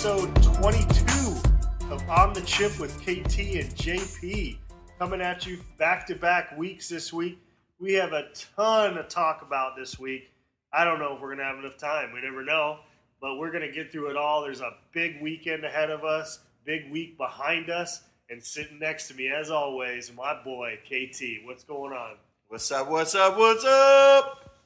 episode 22 of On the Chip with KT and JP. Coming at you back-to-back weeks this week. We have a ton to talk about this week. I don't know if we're going to have enough time. We never know. But we're going to get through it all. There's a big weekend ahead of us, big week behind us. And sitting next to me, as always, my boy, KT. What's going on? What's up, what's up, what's up?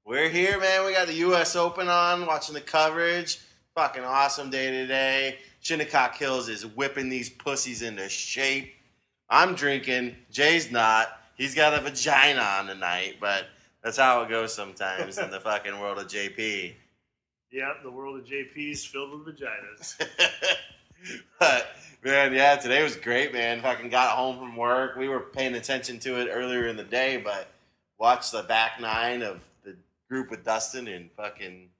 We're here, man. We got the U.S. Open on, watching the coverage. Fucking awesome day today. Shinnecock Hills is whipping these pussies into shape. I'm drinking. Jay's not. He's got a vagina on tonight, but that's how it goes sometimes in the fucking world of JP. Yep, the world of JP is filled with vaginas. But, man, yeah, today was great, man. Fucking got home from work. We were paying attention to it earlier in the day, but watched the back nine of the group with Dustin and fucking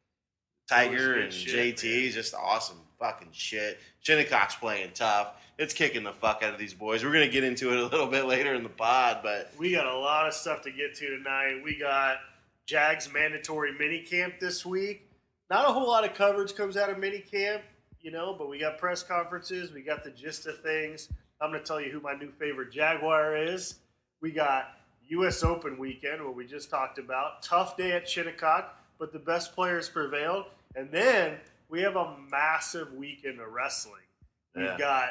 Tiger and shit, JT. Man. Just awesome fucking shit. Shinnecock's playing tough. It's kicking the fuck out of these boys. We're going to get into it a little bit later in the pod, but we got a lot of stuff to get to tonight. We got Jags mandatory minicamp this week. Not a whole lot of coverage comes out of minicamp, you know, but we got press conferences. We got the gist of things. I'm going to tell you who my new favorite Jaguar is. We got U.S. Open weekend, what we just talked about. Tough day at Shinnecock, but the best players prevailed. And then we have a massive weekend of wrestling. We've got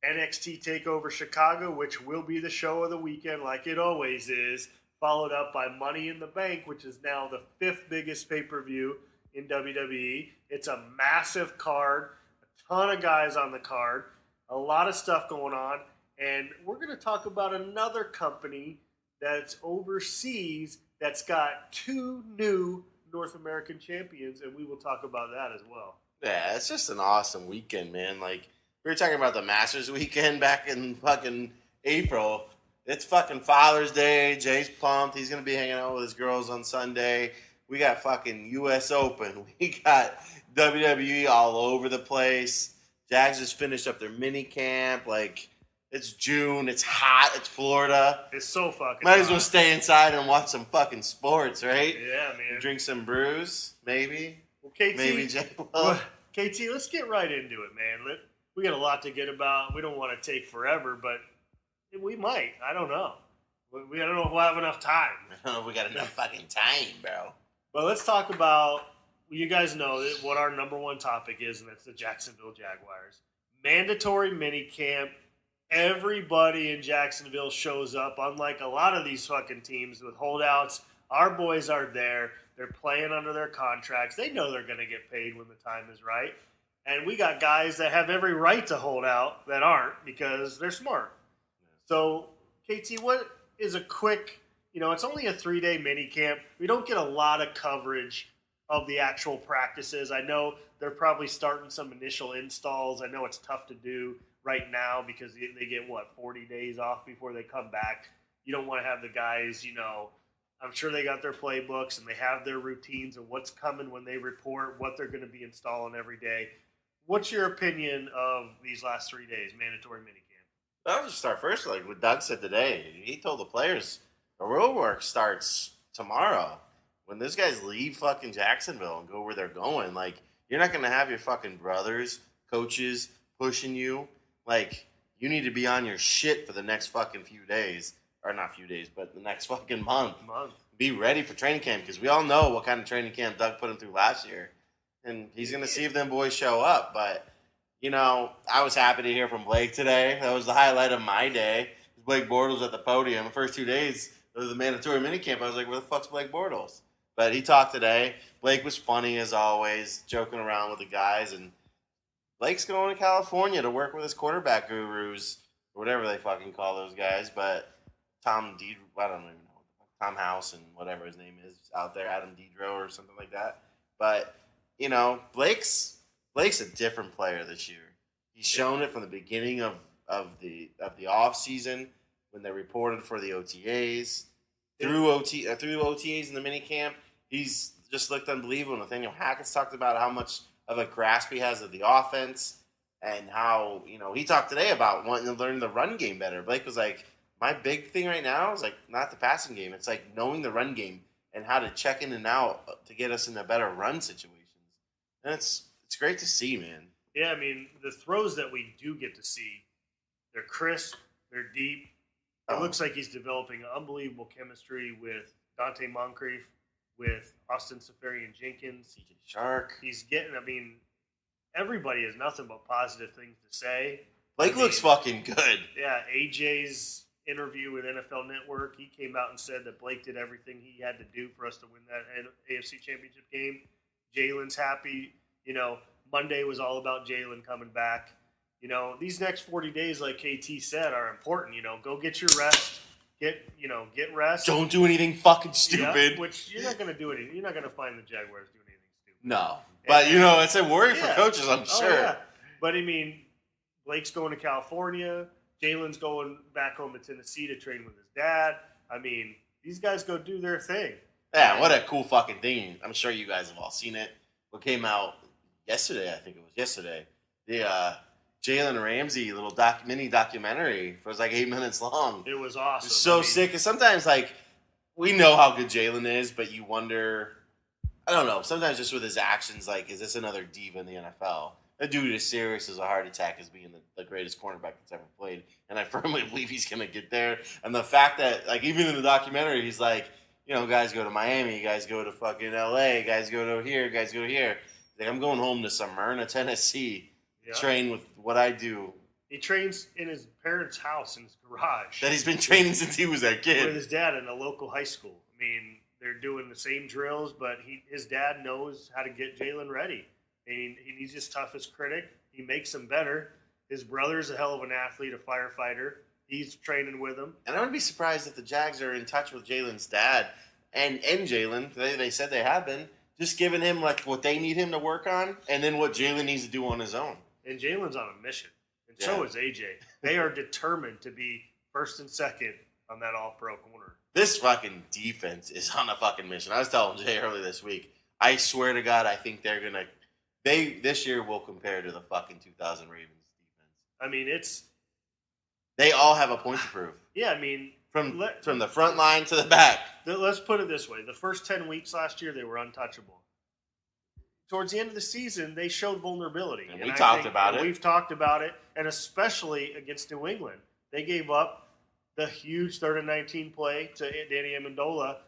NXT Takeover Chicago, which will be the show of the weekend like it always is, followed up by Money in the Bank, which is now the 5th biggest pay-per-view in WWE. It's a massive card, a ton of guys on the card, a lot of stuff going on, and we're going to talk about another company that's overseas that's got 2 new North American champions, and we will talk about that as well. Yeah, it's just an awesome weekend, man. Like, we were talking about the Masters weekend back in fucking April. It's fucking Father's Day. Jay's pumped. He's going to be hanging out with his girls on Sunday. We got fucking U.S. Open. We got WWE all over the place. Jags just finished up their mini camp. Like, it's June. It's hot. It's Florida. It's so fucking Might as well stay inside and watch some fucking sports, right? Yeah, man. Drink some brews, maybe. Well, KT, maybe Jay will. KT, let's get right into it, man. We got a lot to get about. We don't want to take forever, but we might. I don't know. I don't know if we'll have enough time. I don't know if we got enough fucking time, bro. But let's talk about, you guys know what our number one topic is, and that's the Jacksonville Jaguars. Mandatory minicamp. Everybody in Jacksonville shows up, unlike a lot of these fucking teams with holdouts. Our boys are there. They're playing under their contracts. They know they're going to get paid when the time is right. And we got guys that have every right to hold out that aren't because they're smart. So, KT, what is a quick, it's only a 3-day mini camp. We don't get a lot of coverage of the actual practices. I know they're probably starting some initial installs. I know it's tough to do right now because they get, 40 days off before they come back. You don't want to have the guys, I'm sure they got their playbooks and they have their routines and what's coming when they report, what they're going to be installing every day. What's your opinion of these last 3 days, mandatory minicamp? I'll just start first, like what Doug said today. He told the players the real work starts tomorrow. When those guys leave fucking Jacksonville and go where they're going, like, you're not going to have your fucking brothers, coaches pushing you. Like, you need to be on your shit for the next fucking few days. Or not few days, but the next fucking month. Be ready for training camp because we all know what kind of training camp Doug put him through last year. And he's going to see if them boys show up. But, I was happy to hear from Blake today. That was the highlight of my day. Blake Bortles at the podium. The first 2 days of the mandatory minicamp, I was like, where the fuck's Blake Bortles? But he talked today. Blake was funny as always, joking around with the guys. And Blake's going to California to work with his quarterback gurus, or whatever they fucking call those guys. But I don't even know. Tom House and whatever his name is out there, Adam Dedro or something like that. But, Blake's a different player this year. He's shown it from the beginning of the off season when they reported for the OTAs, through OTAs in the minicamp. He's just looked unbelievable. Nathaniel Hackett's talked about how much of a grasp he has of the offense and how, he talked today about wanting to learn the run game better. Blake was like, my big thing right now is like not the passing game. It's like knowing the run game and how to check in and out to get us in a better run situations. And it's great to see, man. Yeah, I mean, the throws that we do get to see, they're crisp, they're deep. It looks like he's developing unbelievable chemistry with Dante Moncrief, with Austin Safarian-Jenkins. CJ Shark. He's getting, I mean, everybody has nothing but positive things to say. Blake looks fucking good. Yeah, AJ's interview with NFL Network, he came out and said that Blake did everything he had to do for us to win that AFC Championship game. Jalen's happy. You know, Monday was all about Jalen coming back. You know, these next 40 days, like KT said, are important. You know, go get your rest. Get rest. Don't do anything fucking stupid. Yeah, which you're not going to do anything. You're not going to find the Jaguars doing anything stupid. No. But, it's a worry for coaches, I'm sure. Yeah. But, I mean, Blake's going to California. Jalen's going back home to Tennessee to train with his dad. I mean, these guys go do their thing. Yeah, what a cool fucking thing. I'm sure you guys have all seen it. What came out yesterday, I think it was yesterday. The Jalen Ramsey little mini documentary. It was like 8 minutes long. It was awesome. It was so sick. And sometimes, like, we know how good Jalen is, but you wonder, I don't know, sometimes just with his actions, like, is this another diva in the NFL? That dude is serious as a heart attack as being the greatest cornerback that's ever played. And I firmly believe he's going to get there. And the fact that, like, even in the documentary, he's like, guys go to Miami, guys go to fucking LA, guys go to here, guys go to here. Like, I'm going home to Smyrna, Tennessee, train with what I do. He trains in his parents' house, in his garage. That he's been training since he was a kid. With his dad in a local high school. I mean, they're doing the same drills, but his dad knows how to get Jalen ready. And he's his toughest critic. He makes him better. His brother's a hell of an athlete, a firefighter. He's training with him. And I would be surprised if the Jags are in touch with Jalen's dad and Jalen. They said they have been. Just giving him like what they need him to work on and then what Jalen needs to do on his own. And Jalen's on a mission. And so is AJ. They are determined to be first and second on that all-pro corner. This fucking defense is on a fucking mission. I was telling Jay earlier this week, I swear to God, I think they're going to – this year will compare to the fucking 2000 Ravens defense. I mean, they all have a point to prove. Yeah, I mean – From the front line to the back. Let's put it this way. The first 10 weeks last year, they were untouchable. Towards the end of the season, they showed vulnerability. And we talked about it. We've talked about it, and especially against New England. They gave up the huge 3rd and 19 play to Danny Amendola.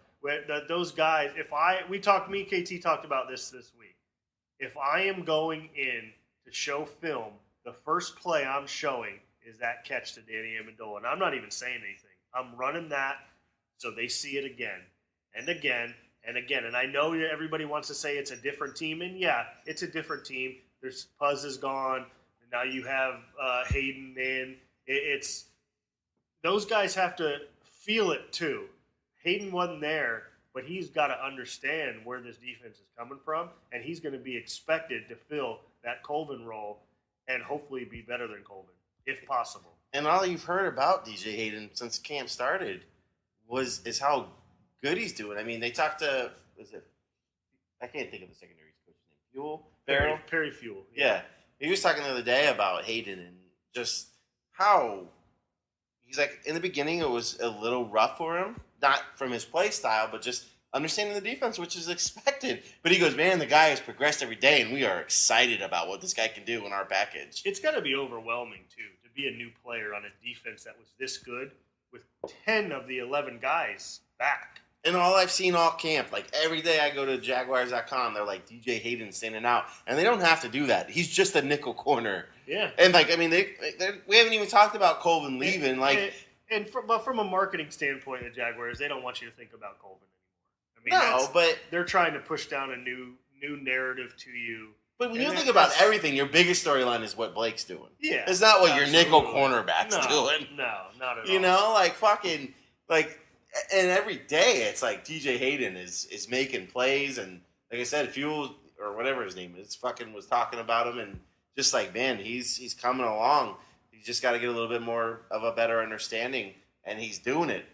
Those guys, me and KT talked about this week. If I am going in to show film, the first play I'm showing is that catch to Danny Amendola. And I'm not even saying anything. I'm running that so they see it again and again and again. And I know everybody wants to say it's a different team. And, yeah, it's a different team. There's Puz is gone. And now you have Hayden in. Those guys have to feel it too. Hayden wasn't there, but he's got to understand where this defense is coming from. And he's going to be expected to fill that Colvin role and hopefully be better than Colvin, if possible. And all you've heard about DJ Hayden since camp started is how good he's doing. I mean, they talked to I can't think of the secondary coach's name. Perry Fuel. Yeah. He was talking the other day about Hayden and just how he's like in the beginning it was a little rough for him, not from his play style, but just understanding the defense, which is expected. But he goes, man, the guy has progressed every day, and we are excited about what this guy can do in our package. It's got to be overwhelming, too, to be a new player on a defense that was this good with 10 of the 11 guys back. And all I've seen all camp, like every day I go to Jaguars.com, they're like, DJ Hayden standing out. And they don't have to do that. He's just a nickel corner. Yeah. And, like, I mean, we haven't even talked about Colvin leaving. But from a marketing standpoint, the Jaguars, they don't want you to think about Colvin anymore. But they're trying to push down a new narrative to you. But when you think about everything, your biggest storyline is what Blake's doing. Yeah. It's not what your nickel cornerback's doing. No, not at all. You know, like fucking like and every day it's like DJ Hayden is making plays and like I said, Fuel or whatever his name is, fucking was talking about him and just like, man, he's coming along. He's just got to get a little bit more of a better understanding and he's doing it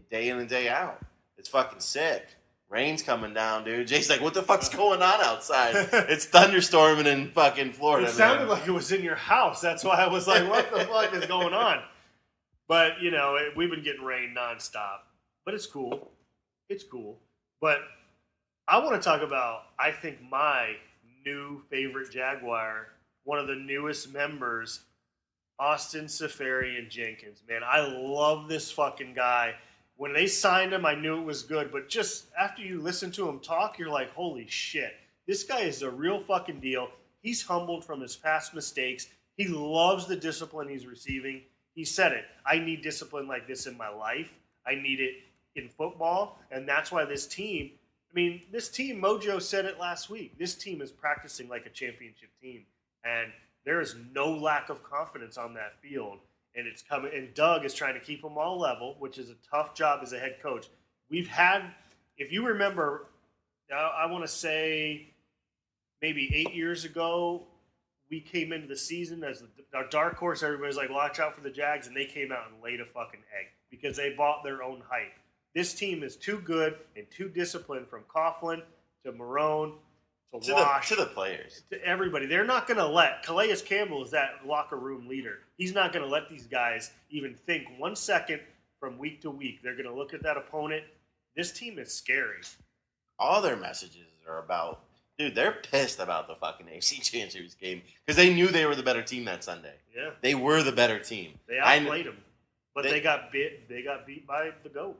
day in and day out. It's fucking sick. Rain's coming down, dude. Jay's like, what the fuck's going on outside? It's thunderstorming in fucking Florida. It sounded like it was in your house. That's why I was like, what the fuck is going on? But, we've been getting rain nonstop. But it's cool. It's cool. But I want to talk about, I think, my new favorite Jaguar one of the newest members, Austin Safarian Jenkins. Man, I love this fucking guy. When they signed him, I knew it was good. But just after you listen to him talk, you're like, holy shit. This guy is a real fucking deal. He's humbled from his past mistakes. He loves the discipline he's receiving. He said it. I need discipline like this in my life. I need it in football. And that's why this team, this team, Mojo said it last week. This team is practicing like a championship team. And there is no lack of confidence on that field. And it's coming. And Doug is trying to keep them all level, which is a tough job as a head coach. We've had, if you remember, I want to say maybe 8 years ago, we came into the season as our dark horse. Everybody's like, watch out for the Jags. And they came out and laid a fucking egg because they bought their own hype. This team is too good and too disciplined, from Coughlin to Marone to Wash. To the players. To everybody. They're not going to let. Calais Campbell is that locker room leader. He's not going to let these guys even think 1 second from week to week. They're going to look at that opponent. This team is scary. All their messages are about, dude, they're pissed about the fucking AFC Championship game because they knew they were the better team that Sunday. Yeah. They were the better team. They outplayed them. But they got beat by the GOAT.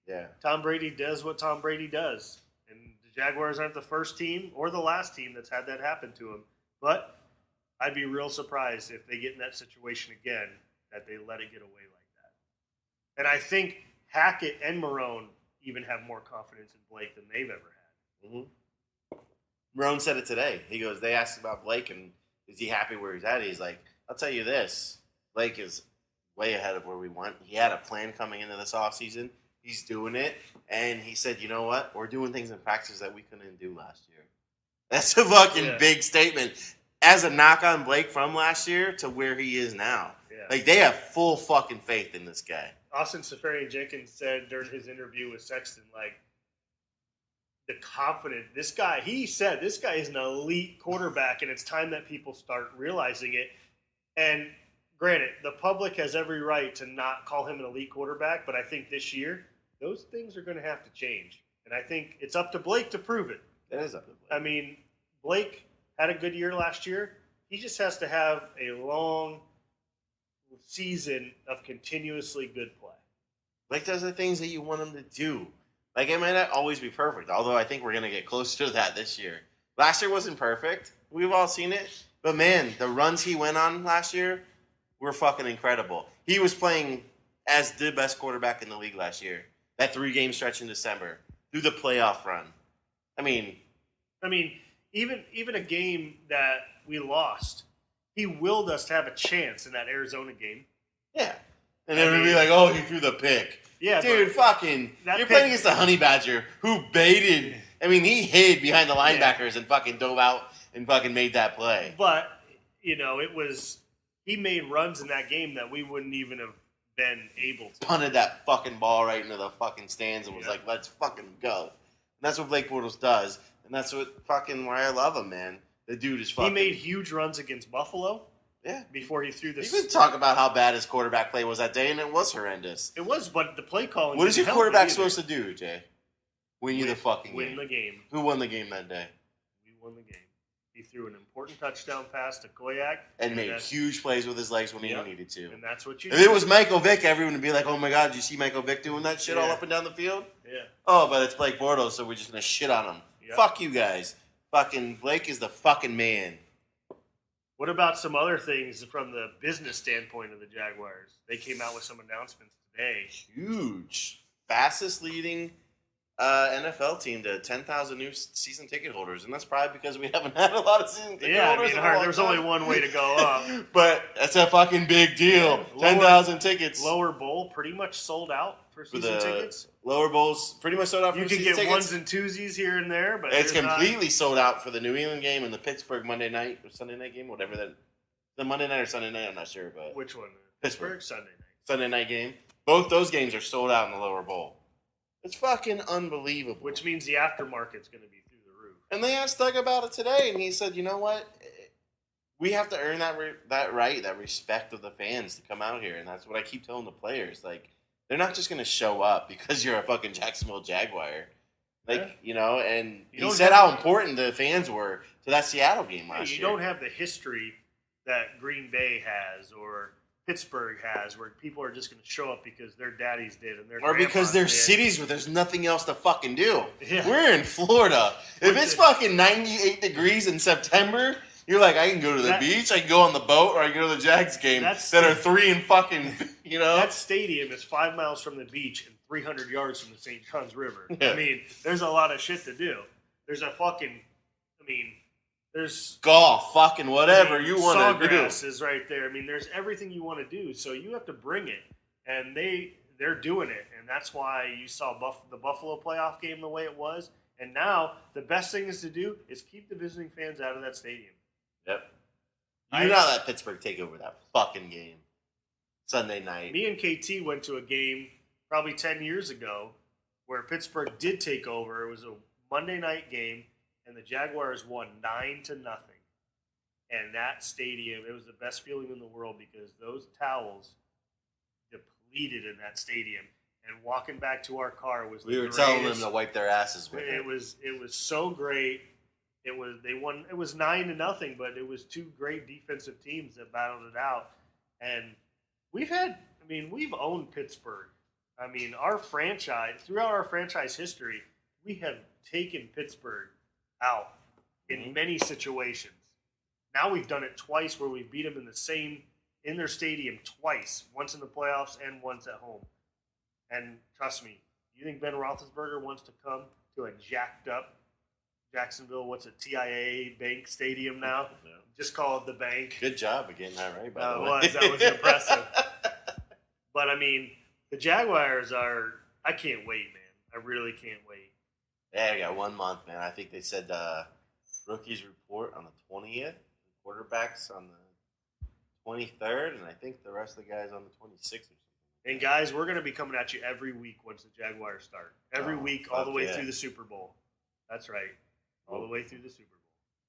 Yeah. Tom Brady does what Tom Brady does. And the Jaguars aren't the first team or the last team that's had that happen to him. But I'd be real surprised if they get in that situation again, that they let it get away like that. And I think Hackett and Marone even have more confidence in Blake than they've ever had. Mm-hmm. Marone said it today. He goes, they asked about Blake and is he happy where he's at? He's like, I'll tell you this. Blake is way ahead of where we want. He had a plan coming into this offseason. He's doing it. And he said, you know what? We're doing things in practice that we couldn't do last year. That's a fucking big statement. As a knock on Blake from last year to where he is now. Yeah. Like, they have full fucking faith in this guy. Austin Safarian Jenkins said during his interview with Sexton, like, the confidence, he said this guy is an elite quarterback, and it's time that people start realizing it. And granted, the public has every right to not call him an elite quarterback, but I think this year, those things are going to have to change. And I think it's up to Blake to prove it. It is up to Blake. Blake had a good year last year. He just has to have a long season of continuously good play. Blake does the things that you want him to do. Like, it might not always be perfect, although I think we're going to get closer to that this year. Last year wasn't perfect. We've all seen it. But, man, the runs he went on last year were fucking incredible. He was playing as the best quarterback in the league last year. That 3-game stretch in December. Through the playoff run. Even a game that we lost, he willed us to have a chance in that Arizona game. Yeah. And everybody be like, oh, he threw the pick. Yeah, dude, you're playing against the Honey Badger who baited. He hid behind the linebackers and fucking dove out and fucking made that play. But, he made runs in that game that we wouldn't even have been able to. Punted that fucking ball right into the fucking stands and was like, let's fucking go. And that's what Blake Bortles does. And that's why I love him, man. The dude is fucking. He made huge runs against Buffalo. Yeah. Before he threw this. You can talk about how bad his quarterback play was that day, and it was horrendous. It was, but the play calling. What is your quarterback supposed to do, Jay? Win you the fucking game. Win the game. Who won the game that day? We won the game. He threw an important touchdown pass to Koyak. And made huge plays with his legs when he needed to. And that's what you If it was Michael Vick, everyone would be like, oh my God, did you see Michael Vick doing that shit all up and down the field? Yeah. Oh, but it's Blake Bortles, so we're just going to shit on him. Yep. Fuck you guys. Fucking Blake is the fucking man. What about some other things from the business standpoint of the Jaguars? They came out with some announcements today. Huge. Fastest leading NFL team to 10,000 new season ticket holders. And that's probably because we haven't had a lot of season ticket holders. There's only one way to go up. But that's a fucking big deal. 10,000 tickets. Lower bowl pretty much sold out for season tickets. Lower bowls pretty much sold out for season tickets. You can get ones and twosies here and there, but it's completely sold out for the New England game and the Pittsburgh Monday night or Sunday night game, whatever that. The Monday night or Sunday night, I'm not sure, but which one? Pittsburgh Sunday night. Sunday night game. Both those games are sold out in the lower bowl. It's fucking unbelievable. Which means the aftermarket's going to be through the roof. And they asked Doug about it today, and he said, "You know what? We have to earn that right, that respect of the fans to come out here, and that's what I keep telling the players. Like, they're not just going to show up because you're a fucking Jacksonville Jaguar. Like, and he said how important the fans were to that Seattle game last You year. don't have the history that Green Bay has or Pittsburgh has, where people are just going to show up because their daddies did and their Or because grandpas they're did. cities where there's nothing else to fucking do. Yeah. We're in Florida. If it's fucking 98 degrees in September, you're like, I can go to the beach, I can go on the boat, or I can go to the Jags game that are 3 and fucking, you know? That stadium is 5 miles from the beach and 300 yards from the St. Johns River. Yeah. I mean, there's a lot of shit to do. There's there's golf, fucking whatever you want to do. Sawgrass is right there. I mean, there's everything you want to do. So you have to bring it, and they're doing it, and that's why you saw the Buffalo playoff game the way it was. And now the best thing is to do is keep the visiting fans out of that stadium. Yep. You did not let Pittsburgh take over that fucking game Sunday night. Me and KT went to a game probably 10 years ago where Pittsburgh did take over. It was a Monday night game, and the Jaguars won 9-0. And that stadium, it was the best feeling in the world because those towels depleted in that stadium. And walking back to our car was we were telling them to wipe their asses with it. It was so great. They won. It was 9-0, but it was two great defensive teams that battled it out. And we've owned Pittsburgh. I mean, throughout our franchise history, we have taken Pittsburgh out in many situations. Now we've done it twice where we've beat them in their stadium twice, once in the playoffs and once at home. And trust me, you think Ben Roethlisberger wants to come to a jacked up Jacksonville, TIAA Bank Stadium now? Yeah. Just call it the Bank. Good job of getting that right, by the way. That was impressive. But, I mean, the Jaguars I can't wait, man. I really can't wait. Yeah, we got 1 month, man. I think they said rookies report on the 20th, quarterbacks on the 23rd, and I think the rest of the guys on the 26th or something. And, guys, we're going to be coming at you every week once the Jaguars start. Every week all the way through the Super Bowl. That's right. All the way through the Super Bowl.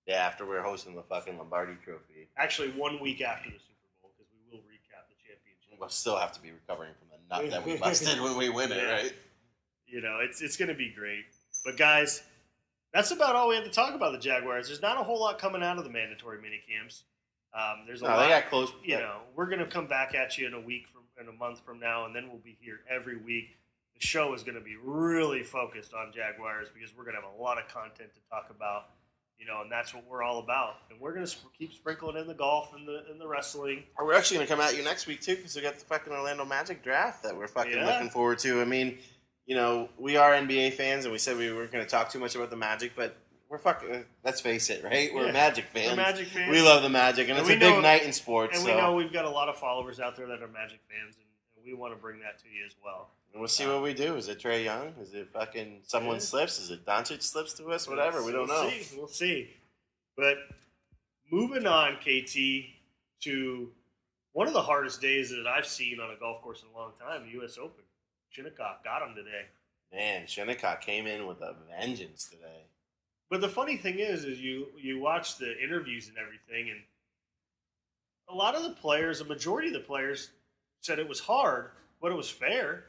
Yeah, after we're hosting the fucking Lombardi Trophy. Actually, 1 week after the Super Bowl, because we will recap the championship. We'll still have to be recovering from the nut that we busted when we win it, right? You know, it's going to be great. But, guys, that's about all we have to talk about the Jaguars. There's not a whole lot coming out of the mandatory minicamps. There's a lot. They got close. You know, we're going to come back at you in a month from now, and then we'll be here every week. The show is going to be really focused on Jaguars because we're going to have a lot of content to talk about, you know, and that's what we're all about. And we're going to keep sprinkling in the golf and the wrestling. We're actually going to come at you next week, too, because we got the fucking Orlando Magic draft that we're fucking looking forward to. I mean, you know, we are NBA fans, and we said we weren't going to talk too much about the Magic, but we're fucking, let's face it, right? We're Magic fans. We're Magic fans. We love the Magic, and it's a big night in sports. And we know we've got a lot of followers out there that are Magic fans, and we want to bring that to you as well. And we'll see what we do. Is it Trae Young? Is it fucking someone slips? Is it Doncic slips to us? Whatever. We don't know. We'll see. But moving on, KT, to one of the hardest days that I've seen on a golf course in a long time, the U.S. Open. Shinnecock got him today. Man, Shinnecock came in with a vengeance today. But the funny thing is you watch the interviews and everything, and a lot of the players, a majority of the players, said it was hard, but it was fair.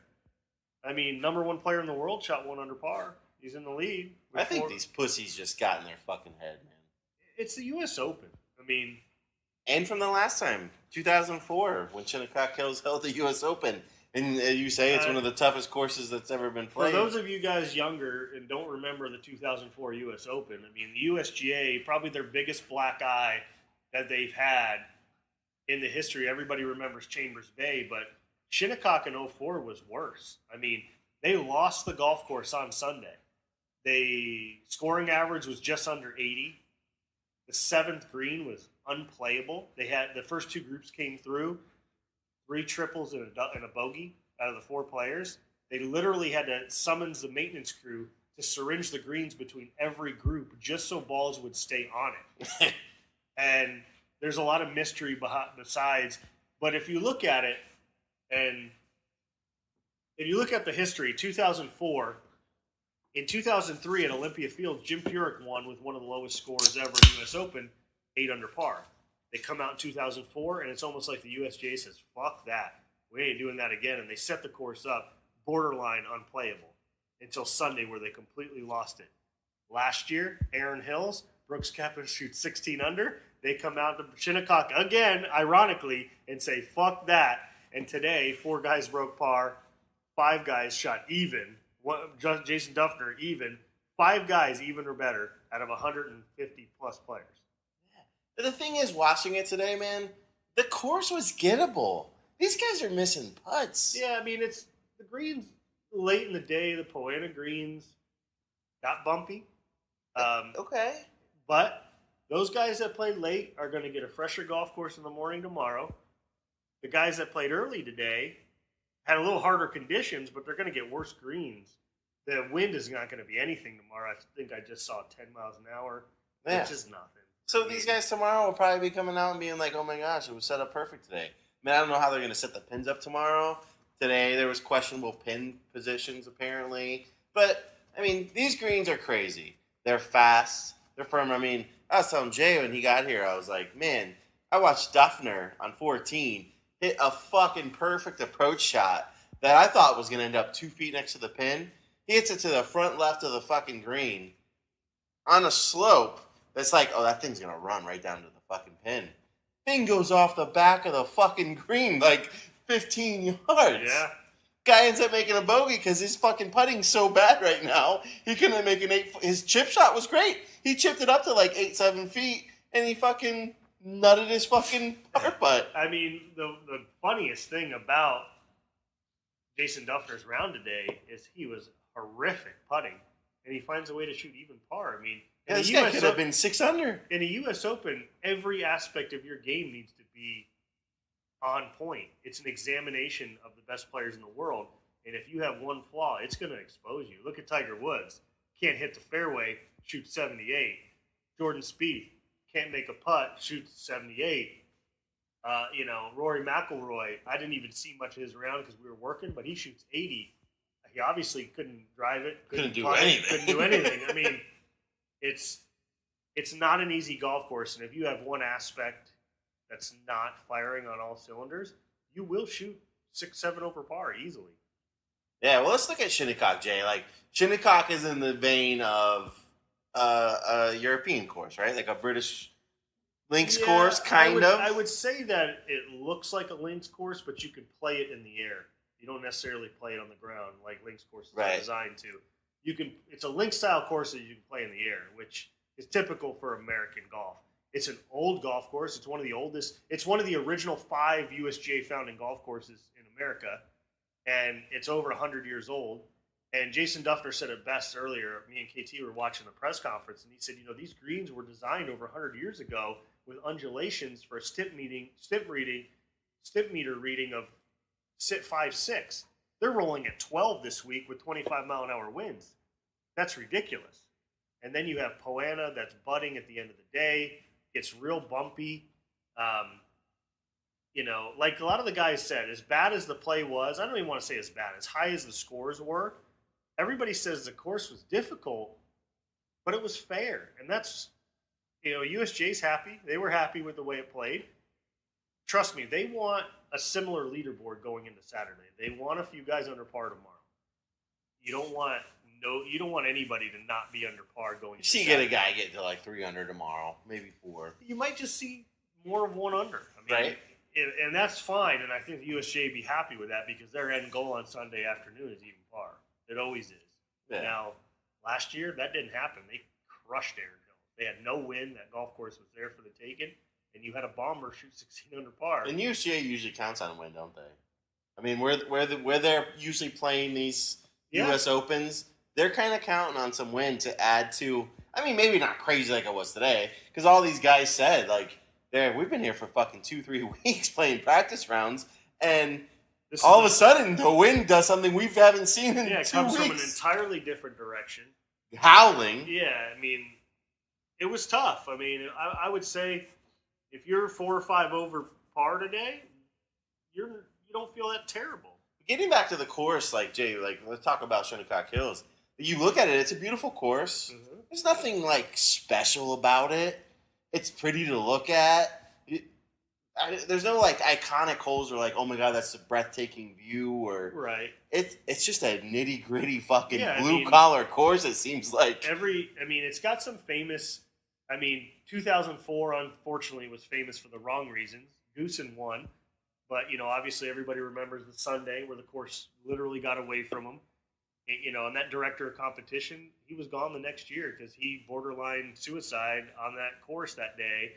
I mean, number one player in the world shot 1 under par. He's in the lead. I think these pussies just got in their fucking head, man. It's the U.S. Open. I mean... And from the last time, 2004, when Shinnecock Hills held the U.S. Open. And you say it's one of the toughest courses that's ever been played. For those of you guys younger and don't remember the 2004 U.S. Open, I mean, the USGA, probably their biggest black eye that they've had in the history. Everybody remembers Chambers Bay, but Shinnecock in 04 was worse. I mean, they lost the golf course on Sunday. The scoring average was just under 80. The 7th green was unplayable. They had the first 2 groups came through, 3 triples and a bogey out of the 4 players. They literally had to summons the maintenance crew to syringe the greens between every group just so balls would stay on it. And there's a lot of mystery besides. But if you look at it, and if you look at the history, 2004, in 2003 at Olympia Field, Jim Furyk won with one of the lowest scores ever in the U.S. Open, 8 under par. They come out in 2004, and it's almost like the USGA says, fuck that. We ain't doing that again. And they set the course up borderline unplayable until Sunday where they completely lost it. Last year, Aaron Hills Brooks Koepka shoots 16 under. They come out to Shinnecock again, ironically, and say, fuck that. And today, 4 guys broke par. 5 guys shot even. Jason Duffner even. 5 guys even or better out of 150-plus players. Yeah. But the thing is, watching it today, man, the course was gettable. These guys are missing putts. Yeah, I mean, it's the greens late in the day. The Poana greens got bumpy. Okay. But those guys that played late are going to get a fresher golf course in the morning tomorrow. The guys that played early today had a little harder conditions, but they're going to get worse greens. The wind is not going to be anything tomorrow. I think I just saw 10 miles an hour, which is nothing. So these guys tomorrow will probably be coming out and being like, oh my gosh, it was set up perfect today. I mean, I don't know how they're going to set the pins up tomorrow. Today there was questionable pin positions apparently. But, I mean, these greens are crazy. They're fast. They're firm. I mean, I was telling Jay when he got here, I was like, man, I watched Duffner on 14 hit a fucking perfect approach shot that I thought was going to end up 2 feet next to the pin. He hits it to the front left of the fucking green on a slope that's like, oh, that thing's going to run right down to the fucking pin. Thing goes off the back of the fucking green like 15 yards. Yeah. Guy ends up making a bogey because his fucking putting's so bad right now. He couldn't make an 8. His chip shot was great. He chipped it up to like 8-7 feet, and he fucking nutted his fucking par putt. I mean, the funniest thing about Jason Duffner's round today is he was horrific putting, and he finds a way to shoot even par. I mean, yeah, this guy could have been 6 under. In a U.S. Open, every aspect of your game needs to be on point. It's an examination of the best players in the world, and if you have one flaw, it's going to expose you. Look at Tiger Woods. Can't hit the fairway, shoots 78. Jordan Spieth can't make a putt, shoots 78. Rory McIlroy, I didn't even see much of his round because we were working, but he shoots 80. He obviously couldn't drive it. Couldn't do anything. Couldn't do anything. I mean, it's not an easy golf course, and if you have one aspect that's not firing on all cylinders, you will shoot 6-7 over par easily. Yeah, well, let's look at Shinnecock, Jay. Like, Shinnecock is in the vein of a European course, right? Like a British links course, kind of. I would say that it looks like a links course, but you can play it in the air. You don't necessarily play it on the ground like links courses are designed to. It's a link style course that you can play in the air, which is typical for American golf. It's an old golf course. It's one of the oldest. It's one of the original 5 USGA founding golf courses in America, and it's over 100 years old. And Jason Duffner said it best earlier. Me and KT were watching the press conference, and he said, these greens were designed over 100 years ago with undulations for a stip meter reading of 5.6. They're rolling at 12 this week with 25-mile-an-hour winds. That's ridiculous. And then you have Poana that's butting at the end of the day. It's real bumpy. Like a lot of the guys said, as bad as the play was, I don't even want to say as bad, as high as the scores were, everybody says the course was difficult, but it was fair. And that's, USJ's happy. They were happy with the way it played. Trust me, they want a similar leaderboard going into Saturday. They want a few guys under par tomorrow. You don't want anybody to not be under par going into Saturday. Get a guy get to like 3 under tomorrow, maybe 4. You might just see more of 1 under. Right. And that's fine, and I think the USGA would be happy with that because their end goal on Sunday afternoon is even par. It always is. Yeah. Now, last year, that didn't happen. They crushed Aaron Hill. They had no win. That golf course was there for the taking, and you had a bomber shoot 16 under par. And USGA usually counts on win, don't they? I mean, where they're usually playing these U.S. Opens, they're kind of counting on some win to add to. I mean, maybe not crazy like it was today, because all these guys said, like, we've been here for fucking 2-3 weeks playing practice rounds, and all of a sudden the wind does something we haven't seen in 2 weeks. It comes from an entirely different direction. Howling. Yeah, I mean, it was tough. I mean, I would say if you're 4 or 5 over par today, you don't feel that terrible. Getting back to the course, like Jay, let's talk about Shinnecock Hills. You look at it; it's a beautiful course. Mm-hmm. There's nothing special about it. It's pretty to look at. There's no iconic holes or oh my god, that's a breathtaking view or right. It's just a nitty gritty fucking blue collar course. It seems like it's got some famous. I mean, 2004, unfortunately, was famous for the wrong reasons. Goosen won, but, obviously everybody remembers the Sunday where the course literally got away from him. And that director of competition, he was gone the next year because he borderline suicide on that course that day,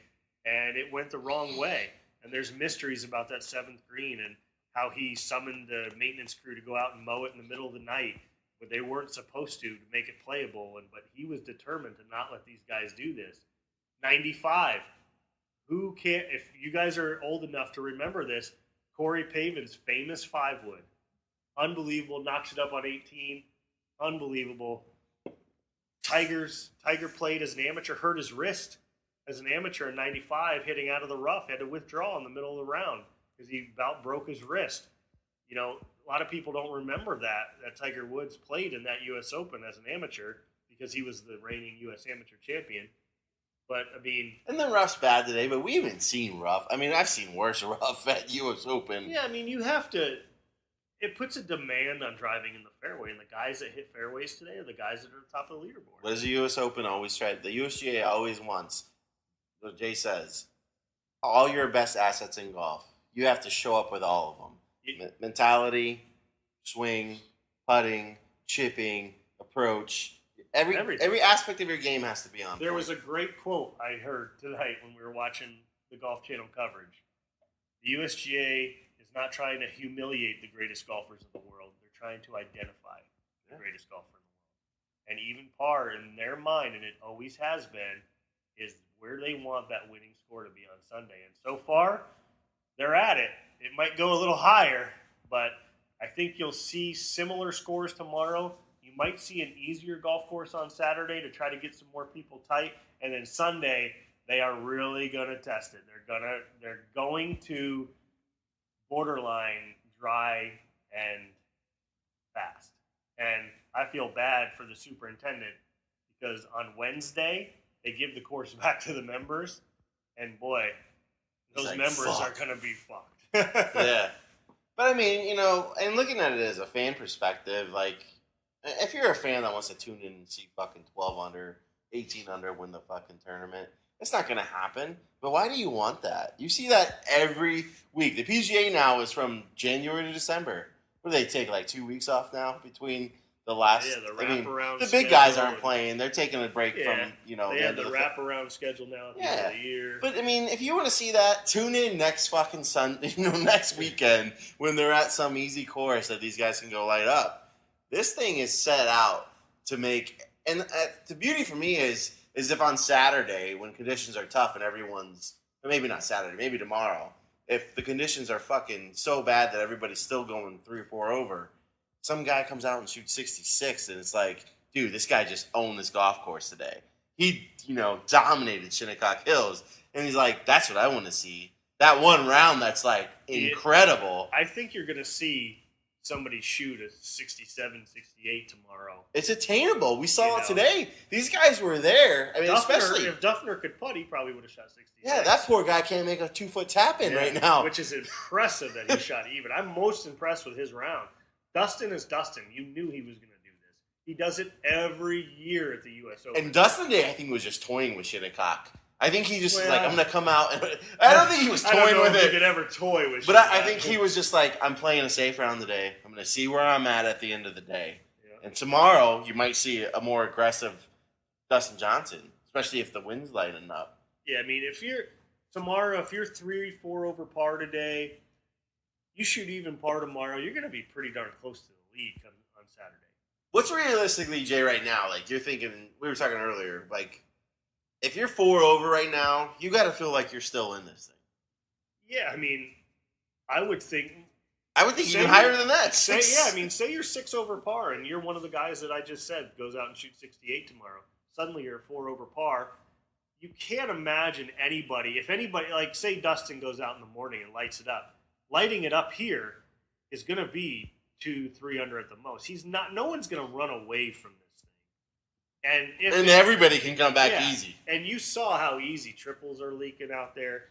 and it went the wrong way. And there's mysteries about that 7th green and how he summoned the maintenance crew to go out and mow it in the middle of the night, but they weren't supposed to make it playable. But he was determined to not let these guys do this. 95. Who can't? If you guys are old enough to remember this, Corey Pavin's famous 5-wood. Unbelievable. Knocks it up on 18. Unbelievable. Tiger played as an amateur, hurt his wrist as an amateur in 95, hitting out of the rough. Had to withdraw in the middle of the round because he about broke his wrist. A lot of people don't remember that Tiger Woods played in that U.S. Open as an amateur because he was the reigning U.S. amateur champion. But, And the rough's bad today, but we haven't seen rough. I've seen worse rough at U.S. Open. Yeah, you have to. It puts a demand on driving in the fairway, and the guys that hit fairways today are the guys that are at the top of the leaderboard. What does the U.S. Open always try? The USGA always wants, what Jay says, all your best assets in golf. You have to show up with all of them. Mentality, swing, putting, chipping, approach. Every aspect of your game has to be on. There was a great quote I heard tonight when we were watching the Golf Channel coverage. The USGA is not trying to humiliate the greatest golfers in the world. They're trying to identify the greatest golfer in the world. And even par, in their mind, and it always has been, is where they want that winning score to be on Sunday. And so far, they're at it. It might go a little higher, but I think you'll see similar scores tomorrow. You might see an easier golf course on Saturday to try to get some more people tight. And then Sunday, they are really going to test it. They're going to borderline dry and fast. And I feel bad for the superintendent because on Wednesday, they give the course back to the members. And boy, those members are going to be fucked. Yeah. But and looking at it as a fan perspective, if you're a fan that wants to tune in and see fucking 12 under, 18 under win the fucking tournament, it's not going to happen. But why do you want that? You see that every week. The PGA now is from January to December. What do they take, 2 weeks off now between the last? Yeah, the wraparound. The big guys aren't playing. They're taking a break from They have the wraparound schedule now at the end of the year. But if you want to see that, tune in next fucking Sunday, next weekend when they're at some easy course that these guys can go light up. This thing is set out to make, and the beauty for me is if on Saturday when conditions are tough and everyone's, maybe not Saturday, maybe tomorrow, if the conditions are fucking so bad that everybody's still going 3 or 4 over, some guy comes out and shoots 66, and it's like, dude, this guy just owned this golf course today. He, dominated Shinnecock Hills, and he's like, that's what I want to see. That one round that's, incredible. I think you're going to see somebody shoot a 67, 68 tomorrow. It's attainable. We saw it today. These guys were there. Especially if Duffner could putt, he probably would have shot 66. Yeah, that poor guy can't make a 2-foot tap in right now. Which is impressive that he shot even. I'm most impressed with his round. Dustin is Dustin. You knew he was going to do this. He does it every year at the U.S. Open. And Dustin Day, I think, was just toying with Shinnecock. I think he just was like, I'm going to come out. I don't think he was toying with it. He could ever toy with But I think he was just like, I'm playing a safe round today. I'm going to see where I'm at the end of the day. Yeah. And tomorrow, you might see a more aggressive Dustin Johnson, especially if the wind's lighting up. Yeah, if you're 3-4 over par today, you shoot even par tomorrow, you're going to be pretty darn close to the lead on Saturday. What's realistically, Jay, right now? You're thinking, we were talking earlier, if you're 4 over right now, you got to feel like you're still in this thing. Yeah, I would think even higher than that. Say you're 6 over par, and you're one of the guys that I just said goes out and shoots 68 tomorrow. Suddenly you're 4 over par. You can't imagine anybody, say Dustin goes out in the morning and lights it up. Lighting it up here is going to be 2-3 under at the most. No one's going to run away from this thing. And everybody can come back easy. And you saw how easy triples are leaking out there.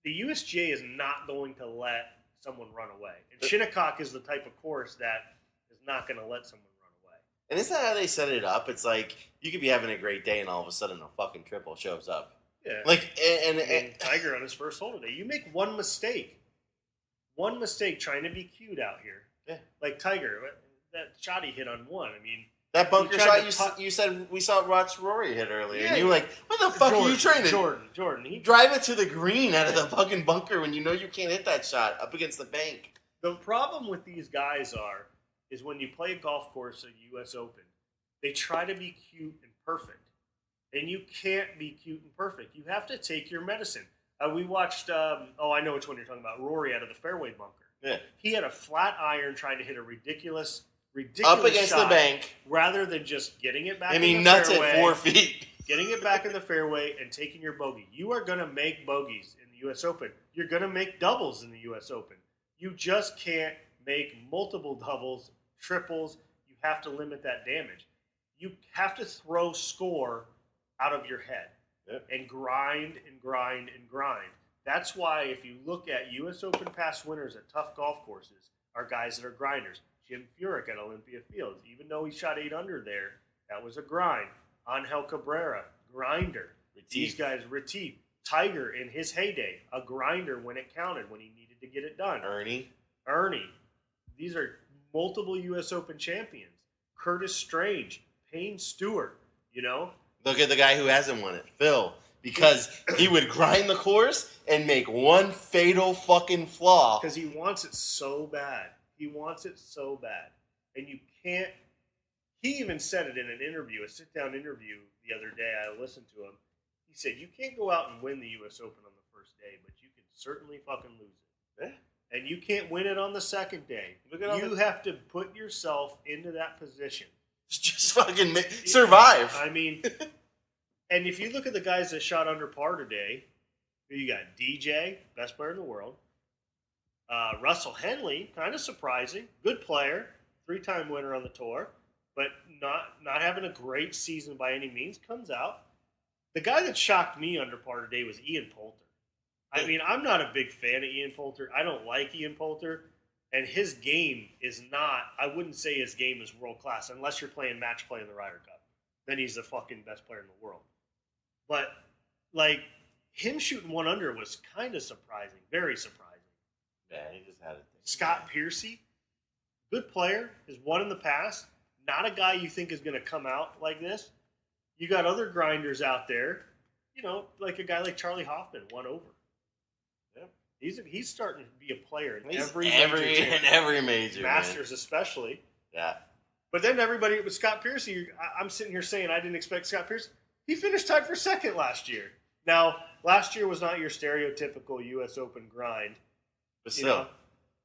The USGA is not going to let someone run away. And Shinnecock is the type of course that is not going to let someone run away. And isn't that how they set it up? It's like You could be having a great day, and all of a sudden a fucking triple shows up. Yeah. Like, and Tiger on his first hole today. You make one mistake trying to be cute out here. Yeah. Like Tiger, that shot he hit on one. I mean, that bunker shot you said we saw Watch Rory hit earlier, and you were like, "What the fuck are you trying to?" Jordan, he drive it to the green out of the fucking bunker when you know you can't hit that shot up against the bank. The problem with these guys is when you play a golf course at U.S. Open, they try to be cute and perfect. And you can't be cute and perfect. You have to take your medicine. We watched, I know which one you're talking about, Rory out of the fairway bunker. Yeah. He had a flat iron trying to hit a ridiculous up against shot the bank. rather than just getting it back and in he the nuts fairway. at 4 feet. Getting it back in the fairway and taking your bogey. You are going to make bogeys in the U.S. Open. You're going to make doubles in the U.S. Open. You just can't make multiple doubles, triples. You have to limit that damage. You have to throw score out of your head and grind and grind and grind. That's why if you look at U.S. Open past winners at tough golf courses are guys that are grinders. Jim Furyk at Olympia Fields, even though he shot 8 under there, that was a grind. Angel Cabrera, grinder. Retief. These guys, Retief. Tiger in his heyday, a grinder when it counted, when he needed to get it done. Ernie. These are multiple U.S. Open champions. Curtis Strange, Payne Stewart, Look at the guy who hasn't won it, Phil. Because he would grind the course and make one fatal fucking flaw. Because he wants it so bad. And you can't. He even said it in an interview, a sit-down interview the other day. I listened to him. He said, you can't go out and win the U.S. Open on the first day, but you can certainly fucking lose it. Yeah. And you can't win it on the second day. You have to put yourself into that position. Just fucking survive. I mean, and if you look at the guys that shot under par today, you got DJ, best player in the world. Russell Henley, kind of surprising. Good player, 3-time winner on the tour, but not having a great season by any means, comes out. The guy that shocked me under par today was Ian Poulter. I mean, I'm not a big fan of Ian Poulter. I don't like Ian Poulter. And his game is not, I wouldn't say his game is world class unless you're playing match play in the Ryder Cup. Then he's the fucking best player in the world. But, like, him shooting 1 under was kind of surprising. Very surprising. Yeah, he just had it. Scott Piercy, good player, has won in the past. Not a guy you think is going to come out like this. You got other grinders out there, like a guy like Charlie Hoffman, won over. Yeah, he's starting to be a player in every major Masters, man. Especially. Yeah. But then everybody with Scott Piercy, I'm sitting here saying I didn't expect Scott Piercy. He finished tied for second last year. Now, last year was not your stereotypical U.S. Open grind. But still.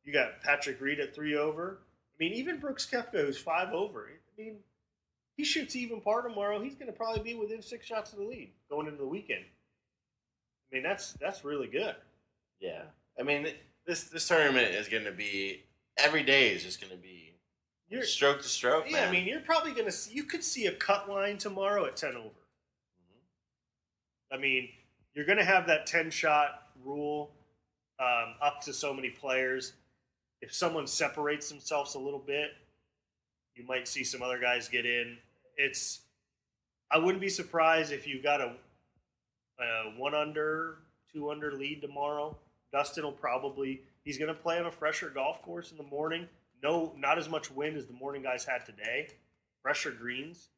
You got Patrick Reed at 3 over. I mean, even Brooks Koepka, who's 5 over. I mean, he shoots even par tomorrow. He's going to probably be within 6 shots of the lead going into the weekend. I mean, that's really good. Yeah. I mean, this tournament is going to be, every day is just going to be stroke to stroke, yeah, man. I mean, you're probably going to see, you could see a cut line tomorrow at 10 over. Mm-hmm. I mean, you're going to have that 10-shot rule up to so many players. If someone separates themselves a little bit, you might see some other guys get in. I wouldn't be surprised if you got a 1 under, 2 under lead tomorrow. Dustin will probably, he's going to play on a fresher golf course in the morning. No, not as much wind as the morning guys had today. Fresher greens.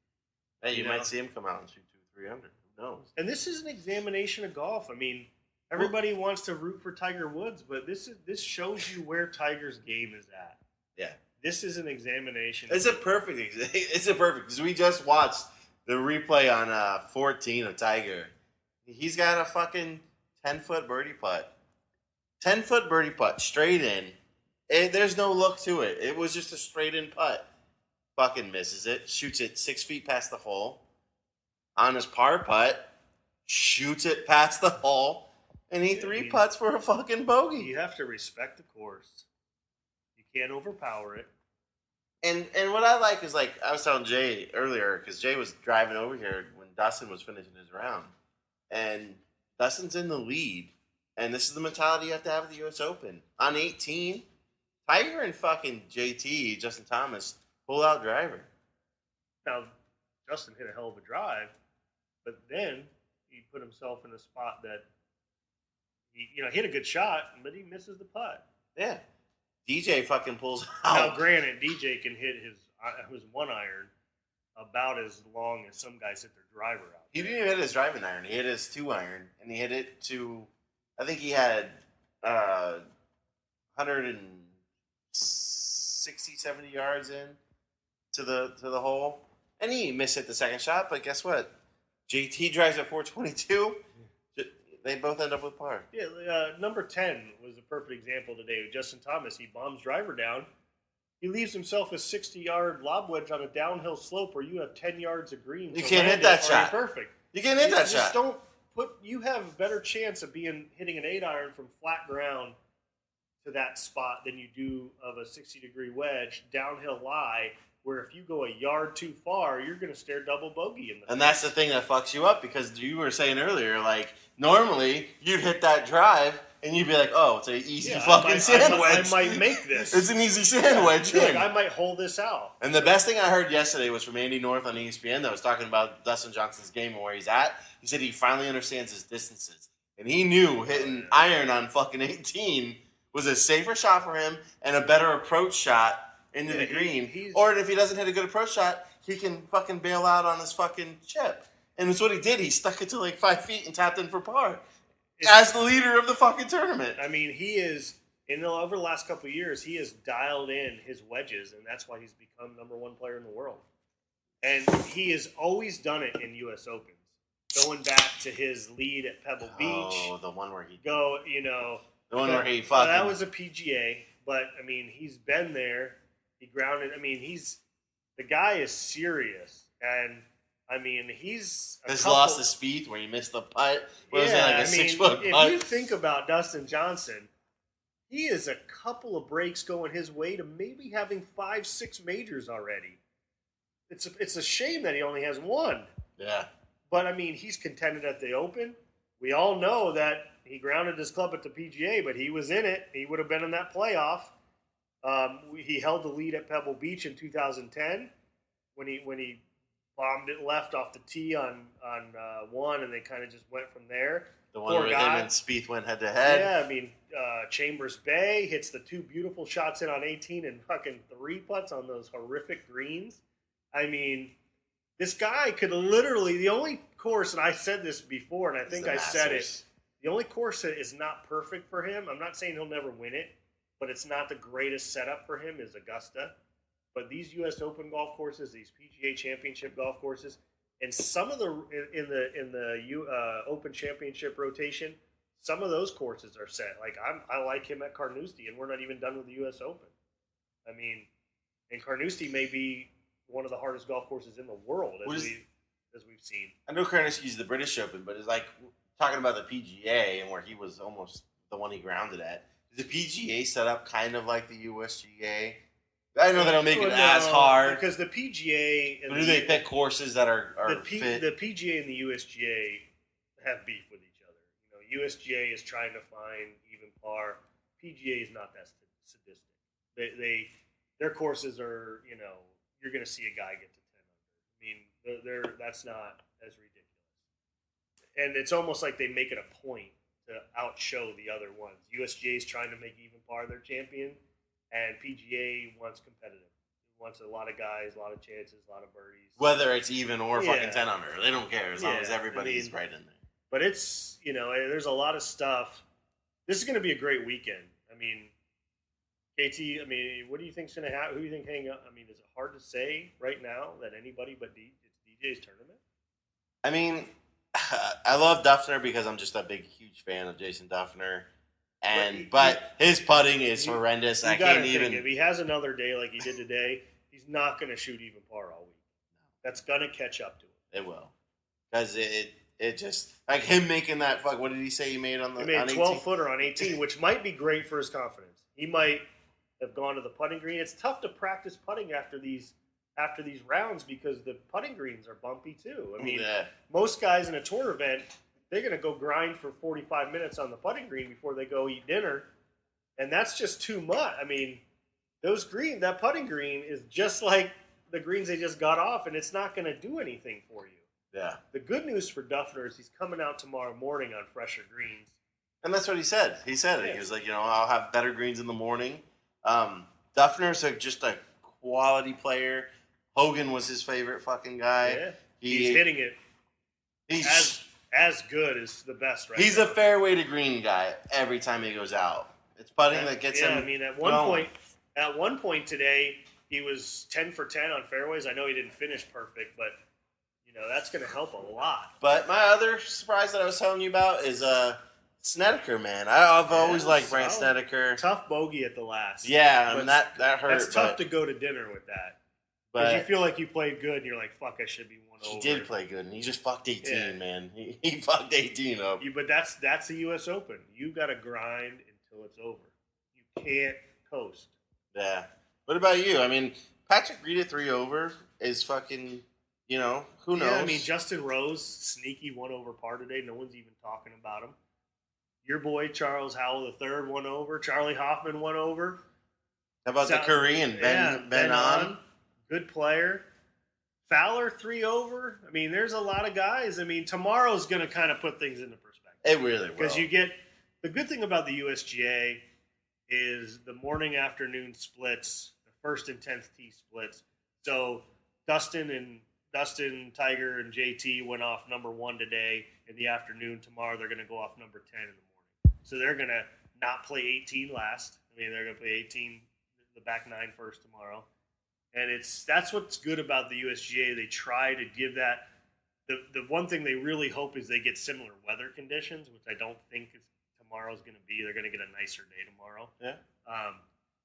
Hey, you might see him come out and shoot 2 or 3 under. Who knows? And this is an examination of golf. I mean, everybody wants to root for Tiger Woods, but this shows you where Tiger's game is at. Yeah. This is an examination. It's a perfect because we just watched the replay on 14 of Tiger. He's got a fucking 10-foot birdie putt. 10-foot birdie putt, straight in. There's no look to it. It was just a straight in putt. Fucking misses it. Shoots it 6 feet past the hole. On his par putt, shoots it past the hole. And he 3-putts for a fucking bogey. You have to respect the course. You can't overpower it. And what I like is, like, I was telling Jay earlier, because Jay was driving over here when Dustin was finishing his round. And Dustin's in the lead. And this is the mentality you have to have at the U.S. Open. On 18, Tiger and fucking JT, Justin Thomas, pull out driver. Now, Justin hit a hell of a drive, but then he put himself in a spot that he hit a good shot, but he misses the putt. Yeah. DJ fucking pulls Now, out. granted, DJ can hit his 1-iron about as long as some guys hit their driver out. He didn't even hit his driving iron. He hit his 2-iron, and he hit it to, I think he had 160, 70 yards in to the hole, and he missed it the second shot. But guess what? JT drives at 422. They both end up with par. Yeah, number 10 was a perfect example today. Justin Thomas, he bombs driver down. He leaves himself a 60-yard lob wedge on a downhill slope where you have 10 yards of green. You can't hit that shot. Perfect. You can't hit that shot. Just don't put. You have a better chance of hitting an 8-iron from flat ground to that spot than you do of a 60-degree wedge downhill lie. Where if you go a yard too far, you're going to stare double bogey in the face. And that's the thing that fucks you up, because you were saying earlier, like, normally you'd hit that drive and you'd be like, oh, it's an easy fucking sandwich. I might make this. It's an easy sandwich. Like, I might hold this out. And the best thing I heard yesterday was from Andy North on ESPN that was talking about Dustin Johnson's game and where he's at. He said he finally understands his distances. And he knew hitting iron on fucking 18 was a safer shot for him and a better approach shot into the green. Or if he doesn't hit a good approach shot, he can fucking bail out on his fucking chip. And it's what he did. He stuck it to like 5 feet and tapped in for par. As the leader of the fucking tournament. I mean, he is, over the last couple of years, he has dialed in his wedges, and that's why he's become number 1 player in the world. And he has always done it in U.S. Opens. Going back to his lead at Pebble Beach. Oh, the one where he... The one where he fucking... that was a PGA, but, I mean, he's been there. He grounded. I mean, the guy is serious, and I mean, he's lost the speed where he missed the putt. What was it, like a 6-foot putt? If you think about Dustin Johnson, he is a couple of breaks going his way to maybe having 5-6 majors already. It's a shame that he only has 1. Yeah. But I mean, he's contended at the Open. We all know that he grounded his club at the PGA, but he was in it. He would have been in that playoff. He held the lead at Pebble Beach in 2010 when he bombed it left off the tee on 1, and they kind of just went from there. The one where him and Spieth went head to head. Yeah, I mean, Chambers Bay hits the 2 beautiful shots in on 18 and fucking 3 putts on those horrific greens. I mean, this guy could literally, the only course, and I said this before, and I think I said it, the only course that is not perfect for him, I'm not saying he'll never win it, but it's not the greatest setup for him, is Augusta. But these U.S. Open golf courses, these PGA Championship golf courses, and some of the in the Open Championship rotation, some of those courses are set. Like I like him at Carnoustie, and we're not even done with the U.S. Open. I mean, and Carnoustie may be one of the hardest golf courses in the world as we've seen. I know Carnoustie's the British Open, but it's like talking about the PGA and where he was almost the one he grounded at. Is the PGA set up kind of like the USGA? I know they don't make it as hard. Because the PGA... But do they pick courses that are fit? The PGA and the USGA have beef with each other. USGA is trying to find even par. PGA is not that sadistic. Their courses are, you're going to see a guy get to 10 under. I mean, that's not as ridiculous. And it's almost like they make it a point to outshow the other ones. USGA is trying to make even par their champion, and PGA wants competitive. It wants a lot of guys, a lot of chances, a lot of birdies. Whether it's even or fucking 10 under. They don't care as long as everybody's right in there. But it's, there's a lot of stuff. This is going to be a great weekend. I mean, KT, what do you think's going to happen? Who do you think hang up? I mean, is it hard to say right now that anybody but it's DJ's tournament? I mean, I love Duffner because I'm just a huge fan of Jason Duffner. But his putting is horrendous. I can't even. If he has another day like he did today, he's not going to shoot even par all week. That's going to catch up to him. It will, because it just like him making that fuck. What did he say he made on the? He made a 12-footer on 18, which might be great for his confidence. He might have gone to the putting green. It's tough to practice putting after these rounds because the putting greens are bumpy too. I mean, most guys in a tour event, they're going to go grind for 45 minutes on the putting green before they go eat dinner, and that's just too much. I mean, that putting green is just like the greens they just got off, and it's not going to do anything for you. Yeah. The good news for Duffner is he's coming out tomorrow morning on fresher greens. And that's what he said. He said it. He was like, I'll have better greens in the morning. Duffner's just a quality player. Hogan was his favorite fucking guy. Yeah. He's hitting it. He's as good as the best right He's now. a fairway to green guy every time he goes out. It's putting that gets him. I mean, at one point today, he was 10 for 10 on fairways. I know he didn't finish perfect, but that's going to help a lot. But my other surprise that I was telling you about is Snedeker, man. I've always liked Brandt Snedeker. Tough bogey at the last. Yeah, I mean, that hurt. That's tough to go to dinner with that. Because you feel like you played good, and you're like, fuck, I should be one over. He did play good, and he just fucked 18, man. He fucked 18 up. But that's the U.S. Open. You got to grind until it's over. You can't coast. Yeah. What about you? I mean, Patrick Reed at 3 over is fucking, who knows? Yeah, I mean, Justin Rose, sneaky 1 over par today. No one's even talking about him. Your boy, Charles Howell III, 1 over. Charlie Hoffman, 1 over. How about the Korean, Ben An? Good player. Fowler, 3 over. I mean, there's a lot of guys. I mean, tomorrow's going to kind of put things into perspective. It really will. Because the good thing about the USGA is the morning afternoon splits, the first and 10th tee splits. So Dustin, Tiger, and JT went off number 1 today in the afternoon. Tomorrow they're going to go off number 10 in the morning. So they're going to not play 18 last. I mean, they're going to play 18, the back 9 first tomorrow. And that's what's good about the USGA. They try to give that. The one thing they really hope is they get similar weather conditions, which I don't think tomorrow's going to be. They're going to get a nicer day tomorrow. Yeah.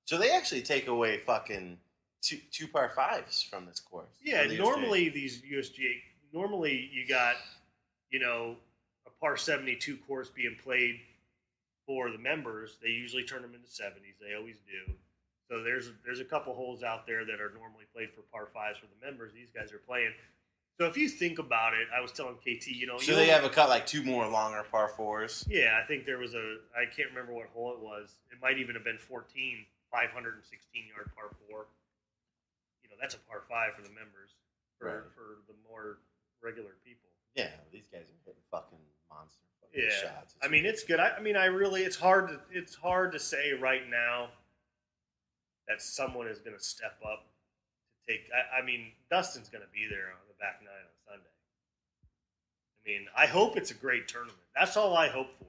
So they actually take away fucking two par 5s from this course. Yeah, normally these USGA, you got, a par 72 course being played for the members. They usually turn them into 70s. They always do. So there's a couple holes out there that are normally played for par 5s for the members. These guys are playing. So if you think about it, I was telling KT, So they have a cut like 2 more longer par 4s. Yeah, I think there was I can't remember what hole it was. It might even have been 14, 516-yard par 4. That's a par 5 for the members, for the more regular people. Yeah, these guys are hitting fucking monster shots. I mean, it's good. It's hard to say right now that someone is going to step up to take. I mean, Dustin's going to be there on the back 9 on Sunday. I mean, I hope it's a great tournament. That's all I hope for.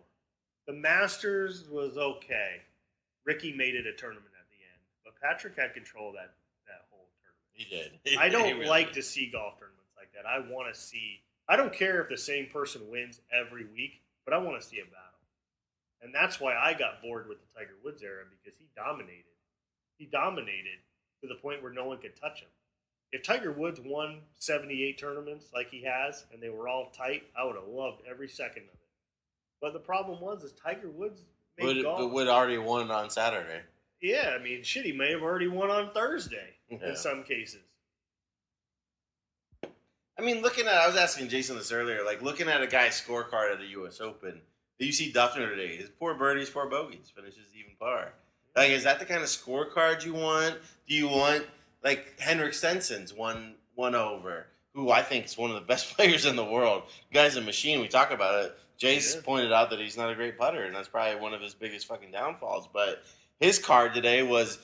The Masters was okay. Ricky made it a tournament at the end, but Patrick had control of that whole tournament. He did. I don't like to see golf tournaments like that. I want to see. I don't care if the same person wins every week, but I want to see a battle. And that's why I got bored with the Tiger Woods era, because he dominated. He dominated to the point where no one could touch him. If Tiger Woods won 78 tournaments like he has, and they were all tight, I would have loved every second of it. But the problem is Tiger Woods made golf. Would already won on Saturday. Yeah, I mean, shit, he may have already won on Thursday in some cases. I mean, I was asking Jason this earlier, like looking at a guy's scorecard at the U.S. Open, you see Duffner today, his 4 birdies, 4 bogeys, finishes even par. Like, is that the kind of scorecard you want? Do you want, like, Henrik Stensson's one over, who I think is one of the best players in the world. The guy's a machine. We talk about it. Jace pointed out that he's not a great putter, and that's probably one of his biggest fucking downfalls. But his card today was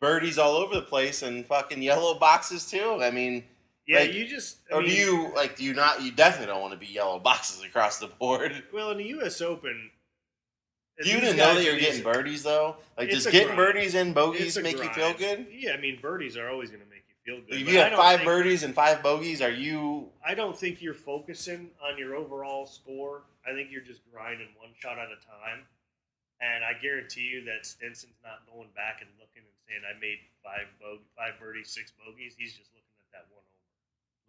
birdies all over the place and fucking yellow boxes, too. I mean... Yeah, like, do you not? You definitely don't want to be yellow boxes across the board. Well, in the U.S. Open, you didn't know that you're getting birdies though. Like, does getting birdies and bogeys make you feel good? Yeah, I mean, birdies are always going to make you feel good. If you have 5 birdies and 5 bogeys, are you? I don't think you're focusing on your overall score. I think you're just grinding one shot at a time. And I guarantee you that Stenson's not going back and looking and saying, "I made 5 birdies, 6 bogeys." He's just looking at that one.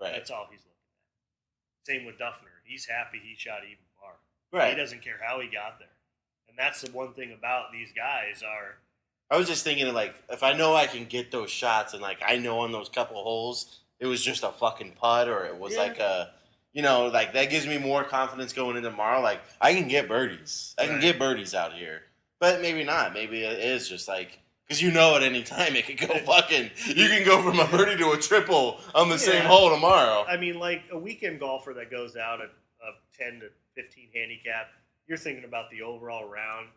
Right. That's all he's looking at. Same with Duffner. He's happy he shot even par. Right. He doesn't care how he got there. And that's the one thing about these guys are... I was just thinking, like, if I know I can get those shots and, like, I know on those couple holes it was just a fucking putt or it was like a... like, that gives me more confidence going into tomorrow. Like, I can get birdies. I can get birdies out here. But maybe not. Maybe it is just, like... Because you know at any time it could go fucking... You can go from a birdie to a triple on the same hole tomorrow. I mean, like a weekend golfer that goes out at a 10 to 15 handicap, you're thinking about the overall round.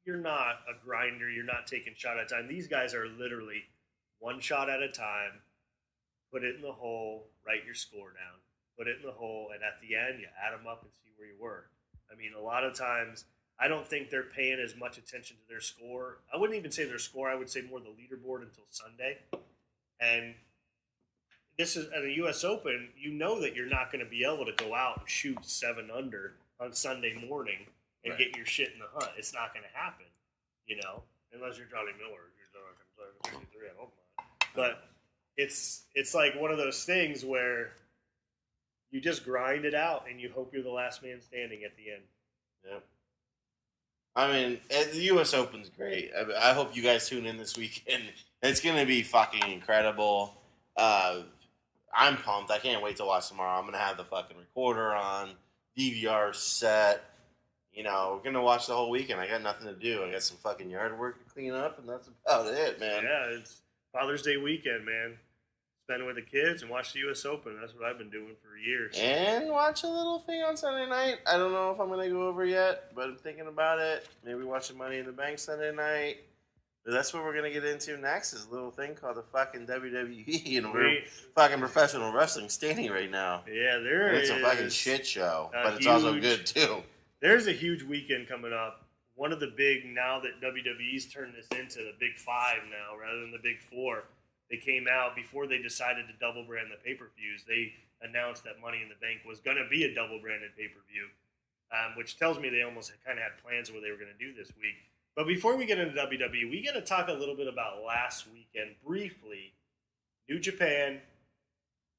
You're not a grinder. You're not taking shot at a time. These guys are literally one shot at a time. Put it in the hole, write your score down. Put it in the hole, and at the end, you add them up and see where you were. I mean, a lot of times... I don't think they're paying as much attention to their score. I wouldn't even say their score. I would say more the leaderboard until Sunday. And this is at a U.S. Open. You know that you're not going to be able to go out and shoot 7 under on Sunday morning and get your shit in the hunt. It's not going to happen, unless you're Johnny Miller. I hope not. But it's like one of those things where you just grind it out and you hope you're the last man standing at the end. Yep. I mean, the U.S. Open's great. I hope you guys tune in this weekend. It's going to be fucking incredible. I'm pumped. I can't wait to watch tomorrow. I'm going to have the fucking recorder on, DVR set. We're going to watch the whole weekend. I got nothing to do. I got some fucking yard work to clean up, and that's about it, man. Yeah, it's Father's Day weekend, man. Spend it with the kids and watch the U.S. Open. That's what I've been doing for years. And watch a little thing on Sunday night. I don't know if I'm going to go over yet, but I'm thinking about it. Maybe watch the Money in the Bank Sunday night. But that's what we're going to get into next, is a little thing called the fucking WWE. And we're fucking professional wrestling standing right now. Yeah, there is. It's a fucking shit show, but it's also good, too. There's a huge weekend coming up. One of the big, now that WWE's turned this into the Big Five now, rather than the Big Four. They came out before they decided to double brand the pay-per-views. They announced that Money in the Bank was going to be a double branded pay-per-view, which tells me they almost kind of had plans of what they were going to do this week. But before we get into WWE, we got to talk a little bit about last weekend briefly. New Japan,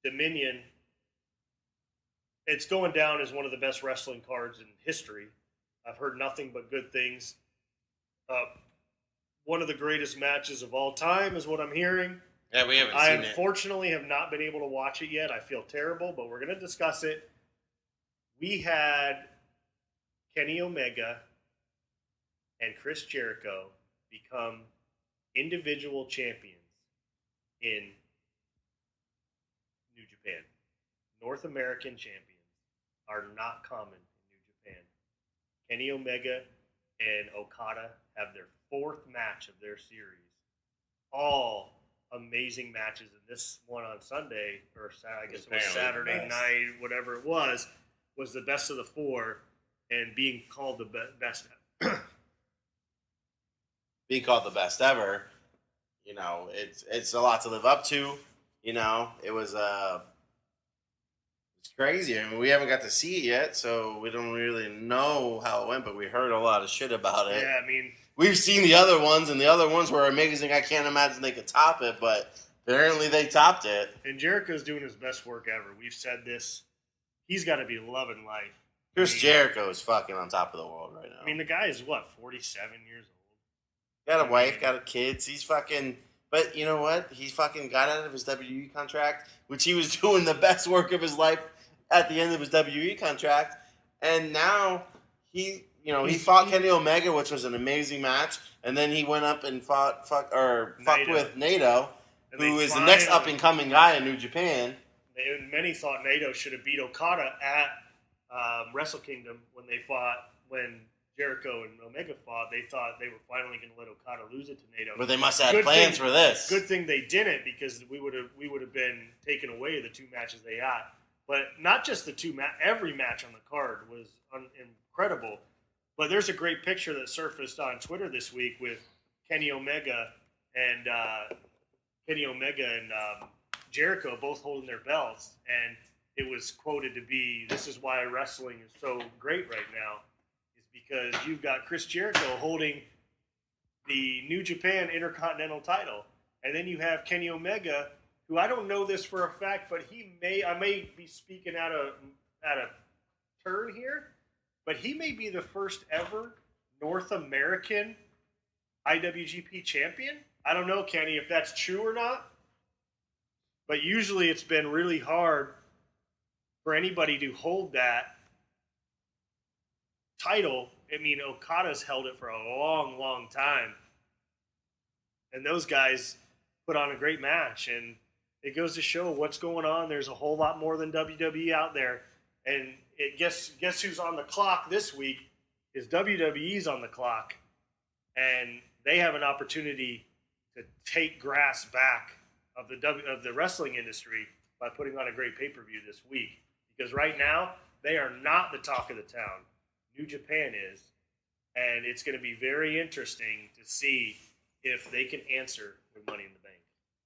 Dominion. It's going down as one of the best wrestling cards in history. I've heard nothing but good things. One of the greatest matches of all time is what I'm hearing. Yeah, we haven't I seen it. unfortunately have not been able to watch it yet. I feel terrible, but we're going to discuss it. We had Kenny Omega and Chris Jericho become individual champions in New Japan. North American champions are not common in New Japan. Kenny Omega and Okada have their 4th match of their series. All amazing matches, and this one on Sunday, or I guess it was Saturday night, whatever it was the best of the 4, and being called the best. Being called the best ever, it's a lot to live up to. It was it's crazy. I mean, we haven't got to see it yet, so we don't really know how it went, but we heard a lot of shit about it. Yeah, I mean, we've seen the other ones, and the other ones were amazing. I can't imagine they could top it, but apparently they topped it. And Jericho's doing his best work ever. We've said this. He's got to be loving life. Chris Jericho is fucking on top of the world right now. I mean, the guy is, 47 years old? Got a wife, got kids. He's fucking... But you know what? He fucking got out of his WWE contract, which he was doing the best work of his life at the end of his WWE contract. And now he fought Kenny Omega, which was an amazing match. And then he went up and fucked with Naito, who is the next up-and-coming guy in New Japan. Many thought Naito should have beat Okada at Wrestle Kingdom when Jericho and Omega fought. They thought they were finally going to let Okada lose it to Naito. But they must have plans for this. Good thing they didn't, because we would have been taking away the 2 matches they got. But not just the 2 every match on the card was incredible. But there's a great picture that surfaced on Twitter this week with Kenny Omega and Jericho both holding their belts, and it was quoted to be, "This is why wrestling is so great right now, is because you've got Chris Jericho holding the New Japan Intercontinental title, and then you have Kenny Omega, who I don't know this for a fact, but I may be speaking out of turn here, but he may be the first ever North American IWGP champion. I don't know, Kenny, if that's true or not. But usually it's been really hard for anybody to hold that title. I mean, Okada's held it for a long, long time. And those guys put on a great match, and it goes to show what's going on. There's a whole lot more than WWE out there, and guess who's on the clock this week is WWE's on the clock, and they have an opportunity to take grass back of the wrestling industry by putting on a great pay-per-view this week. Because right now they are not the talk of the town. New Japan is, and it's going to be very interesting to see if they can answer with Money in the Bank.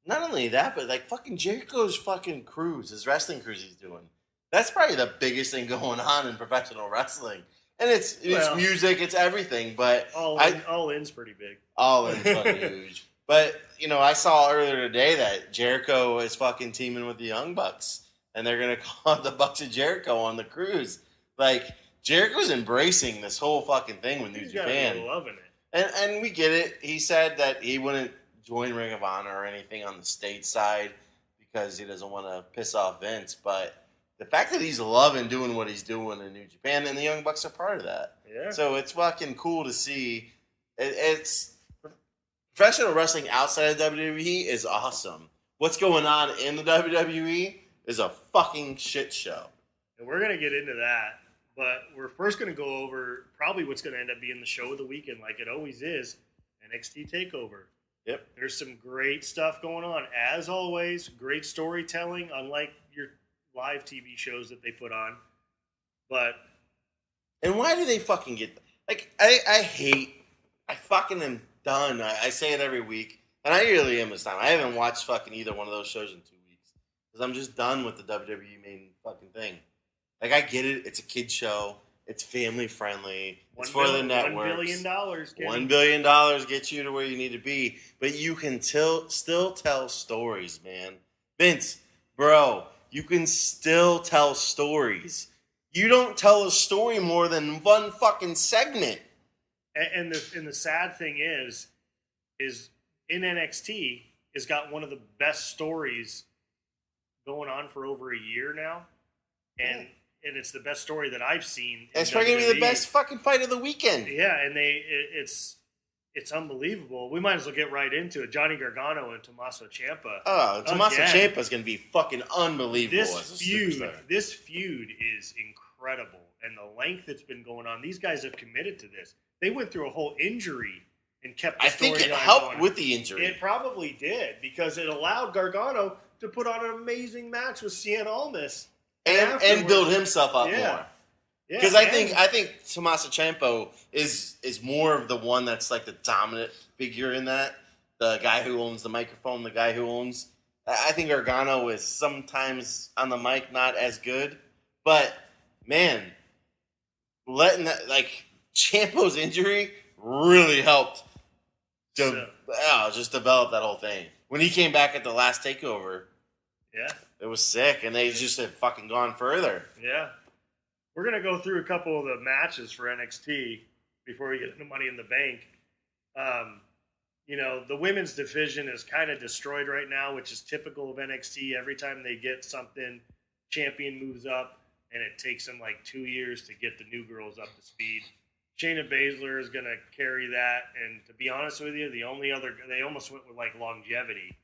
Not only that, but like fucking Jericho's fucking cruise, his wrestling cruise he's doing. That's probably the biggest thing going on in professional wrestling. And it's music, it's everything, but all in's pretty big. All in's fucking huge. But, you know, I saw earlier today that Jericho is fucking teaming with the Young Bucks. And they're going to call the Bucks of Jericho on the cruise. Like, Jericho's embracing this whole fucking thing with New Japan. He's loving it. And we get it. He said that he wouldn't join Ring of Honor or anything on the state side because he doesn't want to piss off Vince. But the fact that he's loving doing what he's doing in New Japan, and the Young Bucks are part of that. Yeah. So it's fucking cool to see. It's professional wrestling outside of WWE is awesome. What's going on in the WWE is a fucking shit show. And we're going to get into that. But we're first going to go over probably what's going to end up being the show of the weekend, like it always is, NXT Takeover. Yep. There's some great stuff going on. As always, great storytelling, unlike your live TV shows that they put on. And why do they fucking get... Like, I fucking am done. I say it every week, and I really am this time. I haven't watched fucking either one of those shows in 2 weeks. Because I'm just done with the WWE main fucking thing. Like, I get it. It's a kid show. It's family friendly. It's for the networks. $1 billion. $1 billion gets you to where you need to be. But you can still tell stories, man. Vince, bro, you can still tell stories. You don't tell a story more than one fucking segment. And the sad thing is in NXT has got one of the best stories going on for over a year now. And it's the best story that I've seen. It's probably going to be the best fucking fight of the weekend. Yeah, and it's unbelievable. We might as well get right into it. Johnny Gargano and Tommaso Ciampa. Oh, Tommaso Ciampa is going to be fucking unbelievable. This feud is incredible. And the length it's been going on. These guys have committed to this. They went through a whole injury and kept the story going. I think it helped with the injury. It probably did, because it allowed Gargano to put on an amazing match with Cien Almas. And build himself up more. Because I think Tommaso Ciampa is more of the one that's like the dominant figure in that. The guy who owns the microphone, the guy who owns... I think Gargano is sometimes on the mic not as good. But, man, letting that... Like, Ciampa's injury really helped just develop that whole thing. When he came back at the last Takeover... Yeah. It was sick, and they just had fucking gone further. Yeah. We're going to go through a couple of the matches for NXT before we get into Money in the Bank. The women's division is kind of destroyed right now, which is typical of NXT. Every time they get something, champion moves up, and it takes them like 2 years to get the new girls up to speed. Shayna Baszler is going to carry that, and to be honest with you, they almost went with like longevity.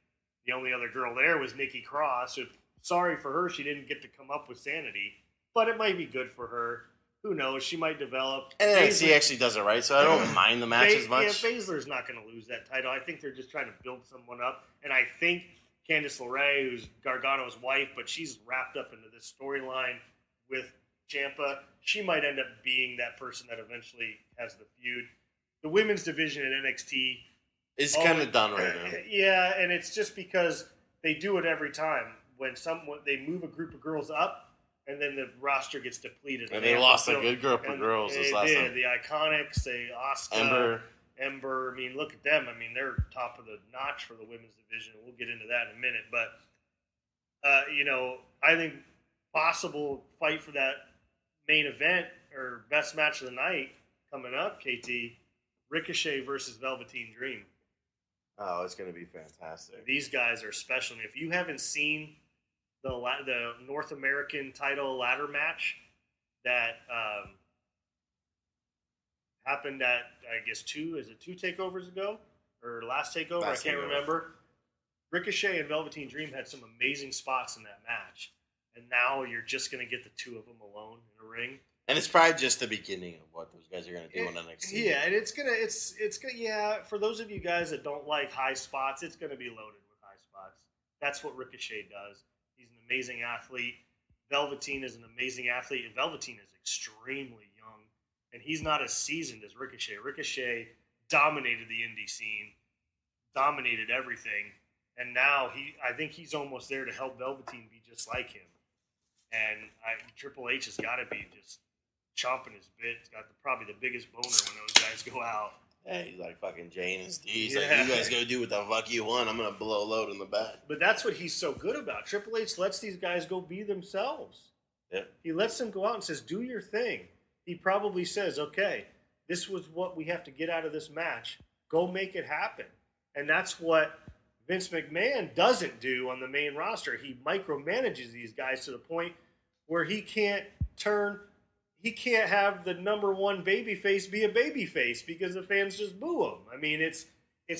The only other girl there was Nikki Cross. So sorry for her, she didn't get to come up with Sanity, but it might be good for her. Who knows? She might develop. And NXT actually does it right, so I don't mind the match as much. Yeah, Baszler's not going to lose that title. I think they're just trying to build someone up, and I think Candice LeRae, who's Gargano's wife, but she's wrapped up into this storyline with Ciampa, she might end up being that person that eventually has the feud. The women's division at NXT. It's kind of done right now. Yeah, and it's just because they do it every time. When they move a group of girls up, and then the roster gets depleted. And they lost a good group of girls this last time. The Iconics, Asuka, Ember. I mean, look at them. I mean, they're top of the notch for the women's division. We'll get into that in a minute. But, I think possible fight for that main event or best match of the night coming up, KT, Ricochet versus Velveteen Dream. Oh, it's going to be fantastic. These guys are special. And if you haven't seen the North American title ladder match that happened at, I guess, two takeovers ago, or last Takeover, I can't remember. Ricochet and Velveteen Dream had some amazing spots in that match. And now you're just going to get the two of them alone in a ring. And it's probably just the beginning of what those guys are going to do on NXT. Yeah, and it's gonna yeah, for those of you guys that don't like high spots, it's gonna be loaded with high spots. That's what Ricochet does. He's an amazing athlete. Velveteen is an amazing athlete, and Velveteen is extremely young. And he's not as seasoned as Ricochet. Ricochet dominated the indie scene, dominated everything, and now I think he's almost there to help Velveteen be just like him. And Triple H has got to be just chomping his bit. He's got probably the biggest boner when those guys go out. Yeah, he's like fucking Jane and Steve. He's like, you guys go do what the fuck you want. I'm going to blow load in the back. But that's what he's so good about. Triple H lets these guys go be themselves. Yeah. He lets them go out and says, do your thing. He probably says, okay, this was what we have to get out of this match. Go make it happen. And that's what Vince McMahon doesn't do on the main roster. He micromanages these guys to the point where he can't have the number one babyface be a babyface because the fans just boo him. I mean, it's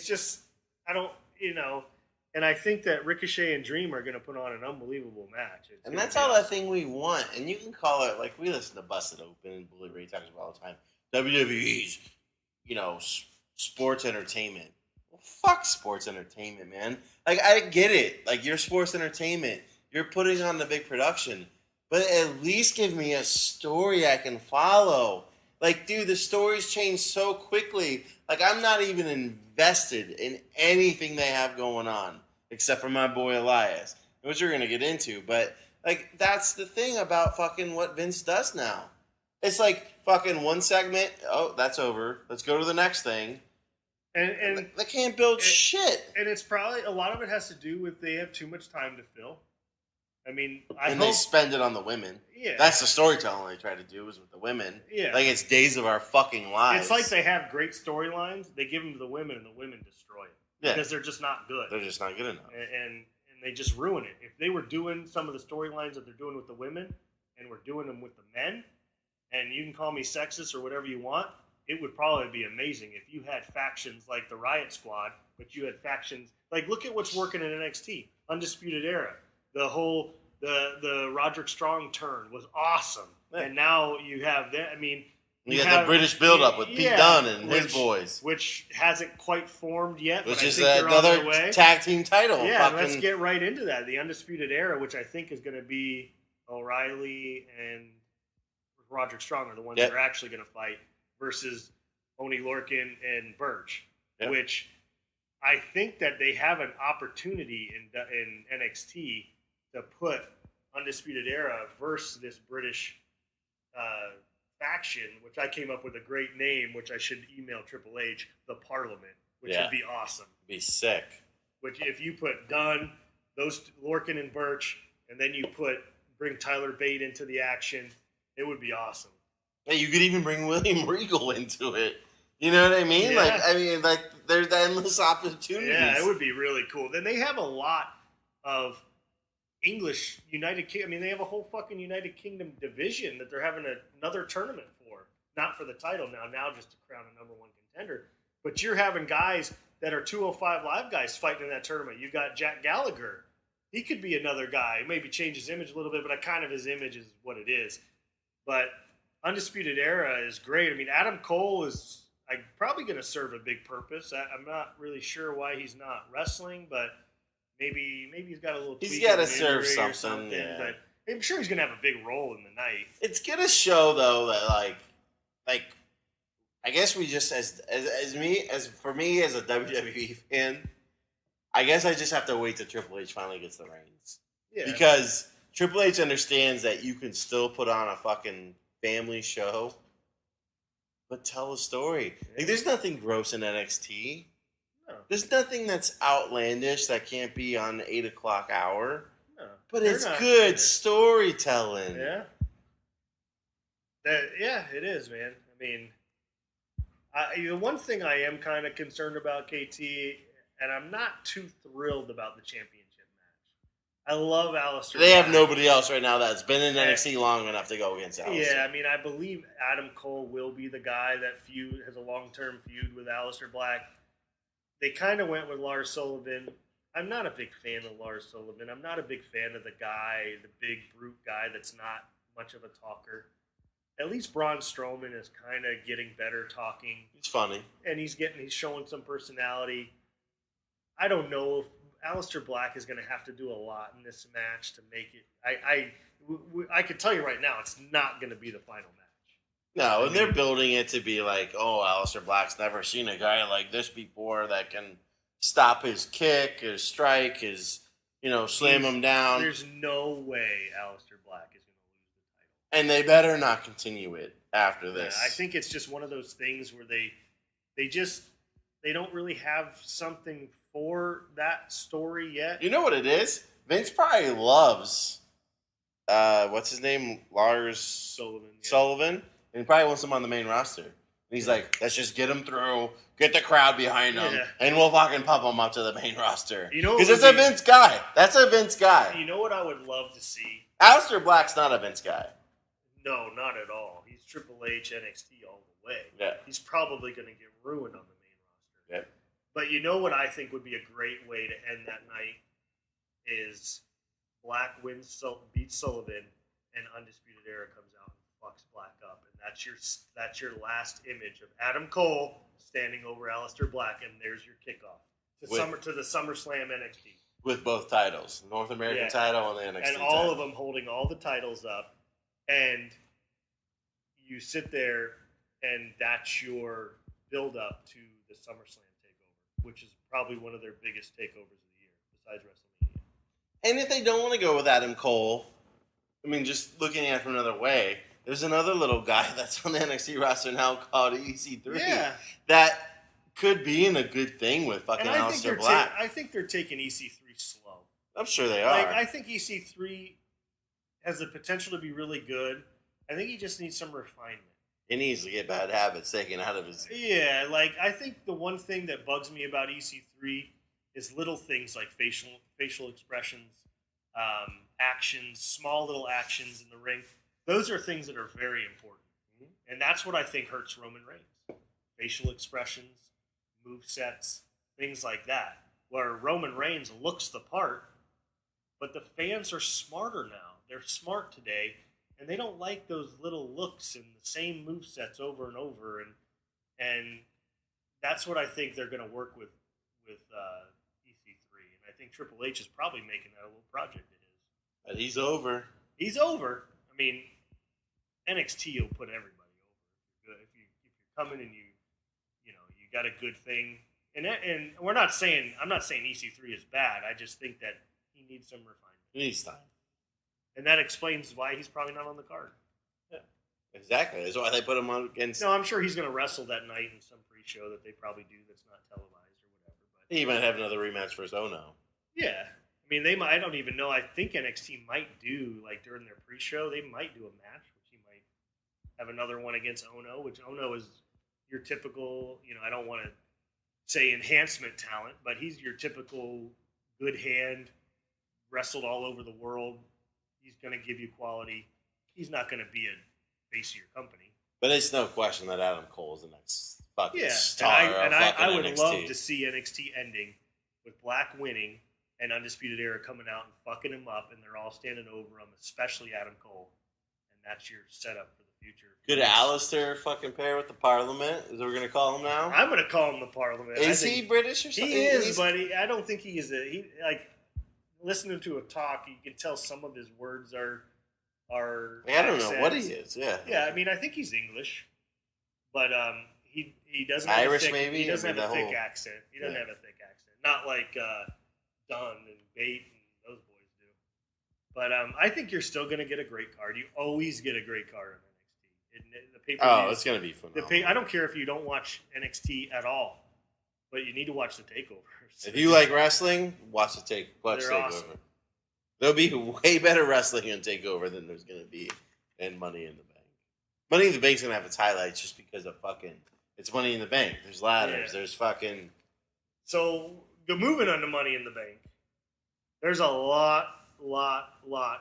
just, and I think that Ricochet and Dream are going to put on an unbelievable match. And that's all that thing we want. And you can call it, like, we listen to Busted Open and Bully Ray talks about all the time. WWE's, sports entertainment. Well, fuck sports entertainment, man. Like, I get it. Like, you're sports entertainment. You're putting on the big production. But at least give me a story I can follow. Like, dude, the stories change so quickly. Like, I'm not even invested in anything they have going on, except for my boy Elias, which we're going to get into. But, like, that's the thing about fucking what Vince does now. It's like fucking one segment, oh, that's over. Let's go to the next thing. And they can't build shit. And it's probably, a lot of it has to do with they have too much time to fill. I mean, they spend it on the women. Yeah. That's the storytelling they try to do is with the women. Yeah. Like, it's days of our fucking lives. It's like they have great storylines. They give them to the women, and the women destroy it. Yeah. Because they're just not good. They're just not good enough. And they just ruin it. If they were doing some of the storylines that they're doing with the women, and we're doing them with the men, and you can call me sexist or whatever you want, it would probably be amazing if you had factions like the Riot Squad, but you had factions like, look at what's working in NXT, Undisputed Era. The Roderick Strong turn was awesome, and now you have that. I mean, you have the British build-up with Pete Dunne and his boys, which hasn't quite formed yet. Which but is I think another tag team title. Yeah, let's get right into that. The Undisputed Era, which I think is going to be O'Reilly and Roderick Strong are the ones that are actually going to fight versus Oney Lorcan and Burch, which I think that they have an opportunity in NXT to put Undisputed Era versus this British faction, which I came up with a great name, which I should email Triple H, the Parliament, which would be awesome. Be sick. Which if you put Dunn, those Lorcan and Burch, and then you bring Tyler Bate into the action, it would be awesome. Yeah, you could even bring William Regal into it. You know what I mean? Yeah. There's endless opportunities. Yeah, it would be really cool. Then they have a lot of English United Kingdom. I mean, they have a whole fucking United Kingdom division that they're having another tournament for. Not for the title now just to crown a number one contender. But you're having guys that are 205 Live guys fighting in that tournament. You've got Jack Gallagher. He could be another guy. Maybe change his image a little bit, but kind of his image is what it is. But Undisputed Era is great. I mean, Adam Cole is probably going to serve a big purpose. I'm not really sure why he's not wrestling, but maybe he's got a little tweak. He's got to serve something. Yeah. But I'm sure he's going to have a big role in the night. It's going to show, though, that, I guess we just, for me as a WWE fan, I guess I just have to wait till Triple H finally gets the reins. Yeah. Because Triple H understands that you can still put on a fucking family show, but tell a story. Like, there's nothing gross in NXT. No. There's nothing that's outlandish that can't be on the 8 o'clock hour. No. But it's good storytelling. Yeah. It is, man. I mean, the one thing I am kind of concerned about, KT, and I'm not too thrilled about the championship match. I love Aleister. They have nobody else right now that's been in NXT long enough to go against Aleister. Yeah, I mean, I believe Adam Cole will be the guy that has a long-term feud with Aleister Black. they kind of went with Lars Sullivan. I'm not a big fan of Lars Sullivan. I'm not a big fan of the big brute guy that's not much of a talker. At least Braun Strowman is kind of getting better talking. He's funny. And he's showing some personality. I don't know if Aleister Black is going to have to do a lot in this match to make it. I could tell you right now, it's not going to be the final match. No, and they're building it to be like, oh, Aleister Black's never seen a guy like this before that can stop his kick, his strike, his, slam him down. There's no way Aleister Black is going to lose the title. And they better not continue it after this. Yeah, I think it's just one of those things where they don't really have something for that story yet. You know what it is? Vince probably loves, what's his name? Lars Sullivan. Yeah. Sullivan. And he probably wants him on the main roster. And he's like, let's just get him through, get the crowd behind him, and we'll fucking pump him up to the main roster. Because it's a Vince guy. That's a Vince guy. You know what I would love to see? Aleister Black's not a Vince guy. No, not at all. He's Triple H, NXT all the way. Yeah. He's probably going to get ruined on the main roster. Yeah. But you know what I think would be a great way to end that night is Black beats Sullivan, and Undisputed Era comes out and fucks Black up, and that's your last image of Adam Cole standing over Aleister Black, and there's your kickoff to the SummerSlam NXT with both titles, the North American title and the NXT and all of them holding all the titles up, and you sit there, and that's your build up to the SummerSlam takeover, which is probably one of their biggest takeovers of the year besides WrestleMania. And if they don't want to go with Adam Cole, I mean, just looking at it from another way, there's another little guy that's on the NXT roster now called EC3 that could be in a good thing with fucking Aleister Black. I think they're taking EC3 slow. I'm sure they are. I think EC3 has the potential to be really good. I think he just needs some refinement. He needs to get bad habits taken out of his... Yeah, I think the one thing that bugs me about EC3 is little things like facial expressions, actions, small little actions in the ring. Those are things that are very important. Mm-hmm. And that's what I think hurts Roman Reigns. Facial expressions, move sets, things like that. Where Roman Reigns looks the part, but the fans are smarter now. They're smart today, and they don't like those little looks and the same move sets over and over. And that's what I think they're going to work with EC3. And I think Triple H is probably making that a little project it is. But he's over. He's over. I mean, NXT will put everybody over. If you're coming and you got a good thing, and I'm not saying EC3 is bad. I just think that he needs some refinement. He needs time, and that explains why he's probably not on the card. Yeah, exactly. That's why they put him on against. No, I'm sure he's going to wrestle that night in some pre-show that they probably do that's not televised or whatever. But he might have another rematch for his Ono. Yeah. I mean, they might. I don't even know. I think NXT might do, during their pre-show, they might do a match, which he might have another one against Ono, which Ono is your typical, I don't want to say enhancement talent, but he's your typical good hand, wrestled all over the world. He's going to give you quality. He's not going to be a face of your company. But it's no question that Adam Cole is the next fucking star I would NXT. love to see NXT ending with Black winning and Undisputed Era coming out and fucking him up, and they're all standing over him, especially Adam Cole. And that's your setup for the future. Could Alistair fucking pair with the Parliament? Is what we're going to call him now? I'm going to call him the Parliament. Is he British or something? He is, but I don't think he is. Listening to a talk, you can tell some of his words are I don't know what he is. Yeah. Yeah, I mean, I think he's English, but he doesn't have Irish a thick, maybe. He doesn't have a thick accent. He doesn't have a thick accent. Not like Dunn and Bate and those boys do. But I think you're still going to get a great card. You always get a great card on NXT. The pay-per-view, it's going to be phenomenal. I don't care if you don't watch NXT at all, but you need to watch the takeovers. If you like wrestling, watch Takeover. Awesome. There'll be way better wrestling in Takeover than there's going to be in Money in the Bank. Money in the Bank's going to have its highlights just because of it's Money in the Bank. There's ladders. There's fucking... So, moving on to Money in the Bank, there's a lot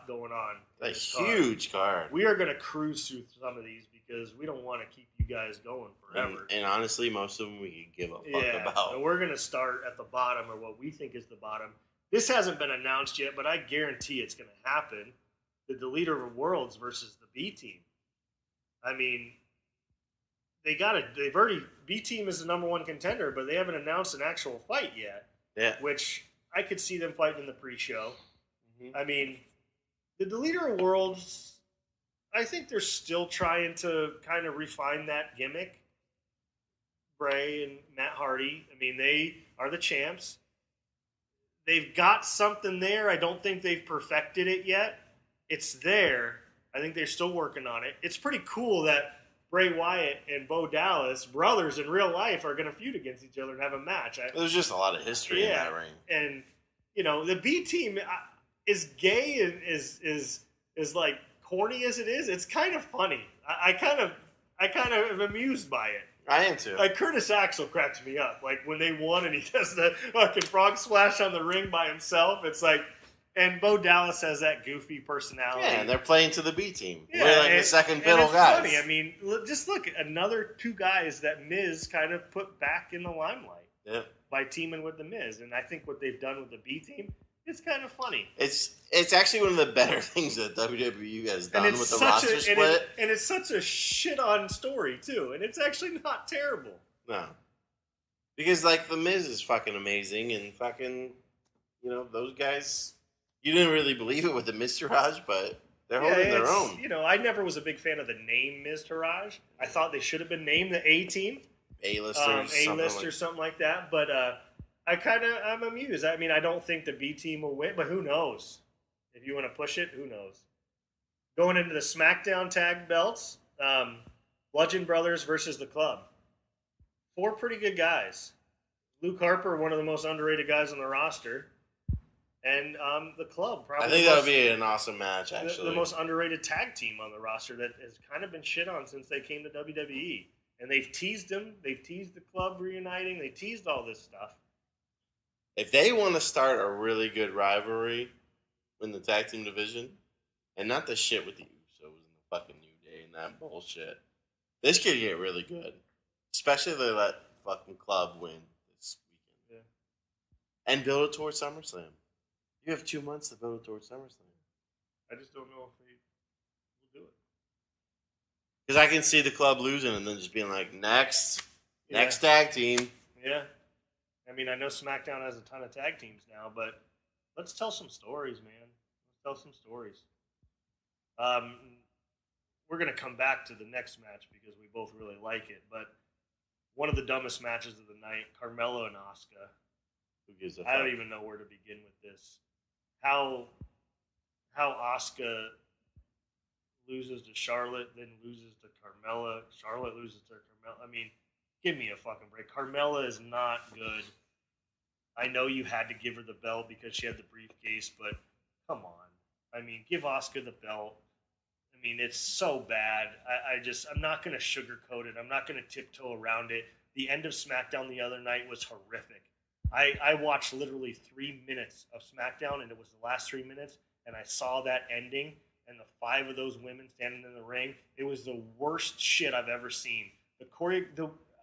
going on. A huge card. We are going to cruise through some of these because we don't want to keep you guys going forever. And honestly, most of them we could give a fuck Yeah, about. and we're going to start at the bottom, or what we think is the bottom. This hasn't been announced yet, but I guarantee it's going to happen. The Deleter of Worlds versus the B Team. I mean, they've already, B Team is the number one contender, but they haven't announced an actual fight yet. Yeah. Which I could see them fighting in the pre-show. Mm-hmm. I mean, the Deleter of Worlds, I think they're still trying to kind of refine that gimmick. Bray and Matt Hardy, I mean, they are the champs. They've got something there. I don't think they've perfected it yet. It's there. I think they're still working on it. It's pretty cool that Bray Wyatt and Bo Dallas, brothers in real life, are going to feud against each other and have a match. There's just a lot of history in that ring. And, you know, the B Team is gay and is like corny as it is. It's kind of funny. I kind of am amused by it. I am too. Like Curtis Axel cracks me up. Like when they won and he does the fucking frog splash on the ring by himself. It's like, and Bo Dallas has that goofy personality. Yeah, and they're playing to the B Team. Yeah, We're like the second fiddle it's guys. Funny. I mean, just look at another two guys that Miz kind of put back in the limelight by teaming with the Miz. And I think what they've done with the B Team, it's kind of funny. It's actually one of the better things that WWE has done with the roster split. And it's such a shit-on story, too. And it's actually not terrible. No. Because, like, the Miz is fucking amazing, and fucking, you know, those guys, you didn't really believe it with the Miztourage, but they're holding their own. You know, I never was a big fan of the name Miztourage. I thought they should have been named the A-Team. A-list or something like that. But I'm amused. I mean, I don't think the B Team will win, but who knows? If you want to push it, who knows? Going into the SmackDown tag belts, Bludgeon Brothers versus the Club. 4 pretty good guys. Luke Harper, one of the most underrated guys on the roster. And the Club, probably. I think that would be an awesome match, actually. The most underrated tag team on the roster that has kind of been shit on since they came to WWE. And they've teased them. They've teased the Club reuniting. They teased all this stuff. If they want to start a really good rivalry in the tag team division, and not the shit with the Usos and the fucking New Day and that bullshit, this could get really good. Especially if they let fucking Club win this weekend. Yeah. And build it towards SummerSlam. You have 2 months to build it towards SummerSlam. I just don't know if they will do it. Because I can see the Club losing and then just being like, next tag team. Yeah. I mean, I know SmackDown has a ton of tag teams now, but let's tell some stories, man. Let's tell some stories. We're going to come back to the next match because we both really like it, but one of the dumbest matches of the night, Carmella and Asuka. Who gives a fuck? I don't even know where to begin with this. How Asuka loses to Charlotte, then loses to Carmella. Charlotte loses to Carmella. I mean, give me a fucking break. Carmella is not good. I know you had to give her the belt because she had the briefcase, but come on. I mean, give Asuka the belt. I mean, it's so bad. I'm not going to sugarcoat it. I'm not going to tiptoe around it. The end of SmackDown the other night was horrific. I watched literally 3 minutes of SmackDown, and it was the last 3 minutes, and I saw that ending, and the 5 of those women standing in the ring. It was the worst shit I've ever seen.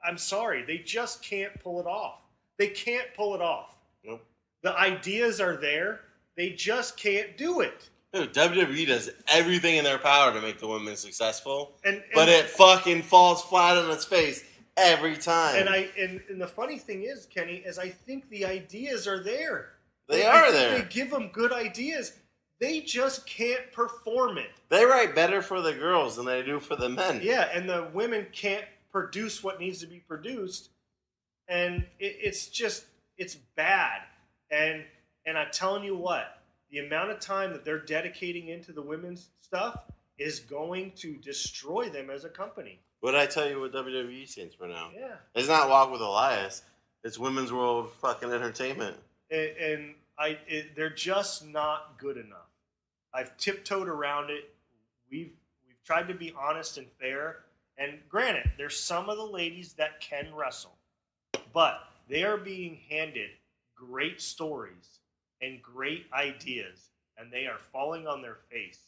I'm sorry, they just can't pull it off. They can't pull it off. Nope. The ideas are there. They just can't do it. Dude, WWE does everything in their power to make the women successful, but it fucking falls flat on its face every time. And the funny thing is, Kenny, is I think the ideas are there. They are there. They give them good ideas. They just can't perform it. They write better for the girls than they do for the men. Yeah, and the women can't produce what needs to be produced, and it's bad. And I'm telling you what, the amount of time that they're dedicating into the women's stuff is going to destroy them as a company. What did I tell you what WWE stands for now? Yeah. It's not Walk with Elias. It's Women's World fucking Entertainment. And they're just not good enough. I've tiptoed around it. We've tried to be honest and fair. And granted, there's some of the ladies that can wrestle. But they are being handed great stories and great ideas. And they are falling on their face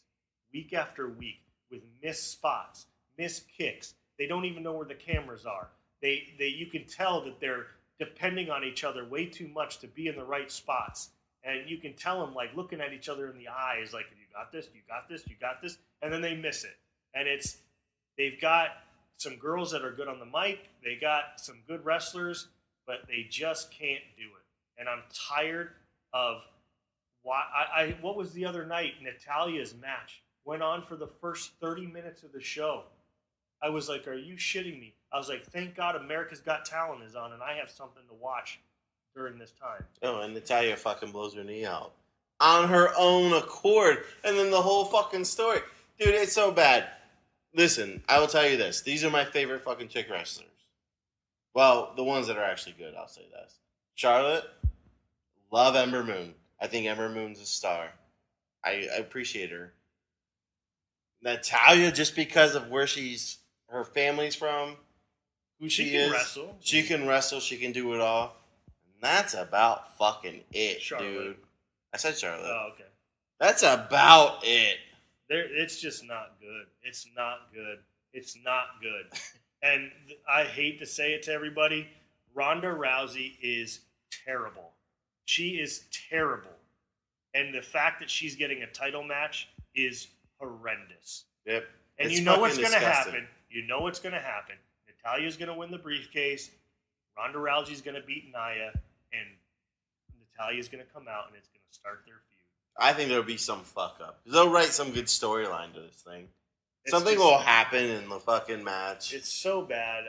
week after week with missed spots, missed kicks, They don't even know where the cameras are. You can tell that they're depending on each other way too much to be in the right spots. And you can tell them, like, looking at each other in the eyes, like, you got this, you got this, you got this, and then they miss it. And they've got some girls that are good on the mic. They got some good wrestlers, but they just can't do it. And I'm tired of what was the other night? Natalia's match went on for the first 30 minutes of the show. I was like, are you shitting me? I was like, thank God America's Got Talent is on and I have something to watch during this time. Oh, and Natalia fucking blows her knee out on her own accord. And then the whole fucking story. Dude, it's so bad. Listen, I will tell you this. These are my favorite fucking chick wrestlers. Well, the ones that are actually good, I'll say this. Charlotte, love Ember Moon. I think Ember Moon's a star. I appreciate her. Natalia, just because of where her family's from, who she is. Wrestle. She can wrestle. She can do it all. And that's about fucking it, Charlotte. dude. I said Charlotte. Oh, okay. That's about it. It's just not good. It's not good. It's not good. And I hate to say it to everybody, Ronda Rousey is terrible. She is terrible. And the fact that she's getting a title match is horrendous. Yep. And It's you know fucking what's going to disgusting. happen. You know what's going to happen. Natalia's going to win the briefcase. Ronda Rousey's going to beat Nia. And Natalia's going to come out and it's going to start their feud. I think there'll be some fuck up. They'll write some good storyline to this thing. Something will happen in the fucking match. It's so bad.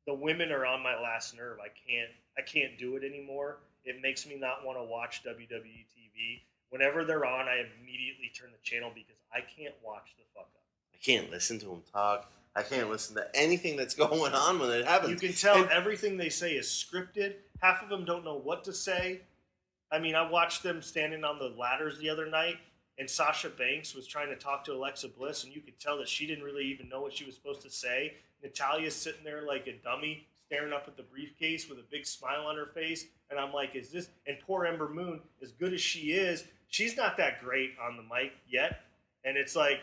The women are on my last nerve. I can't do it anymore. It makes me not want to watch WWE TV. Whenever they're on, I immediately turn the channel because I can't watch the fuck up. I can't listen to them talk. I can't listen to anything that's going on when it happens. You can tell everything they say is scripted. Half of them don't know what to say. I mean, I watched them standing on the ladders the other night, and Sasha Banks was trying to talk to Alexa Bliss, and you could tell that she didn't really even know what she was supposed to say. Natalia's sitting there like a dummy, staring up at the briefcase with a big smile on her face, and I'm like, is this... And poor Ember Moon, as good as she is, she's not that great on the mic yet, and it's like,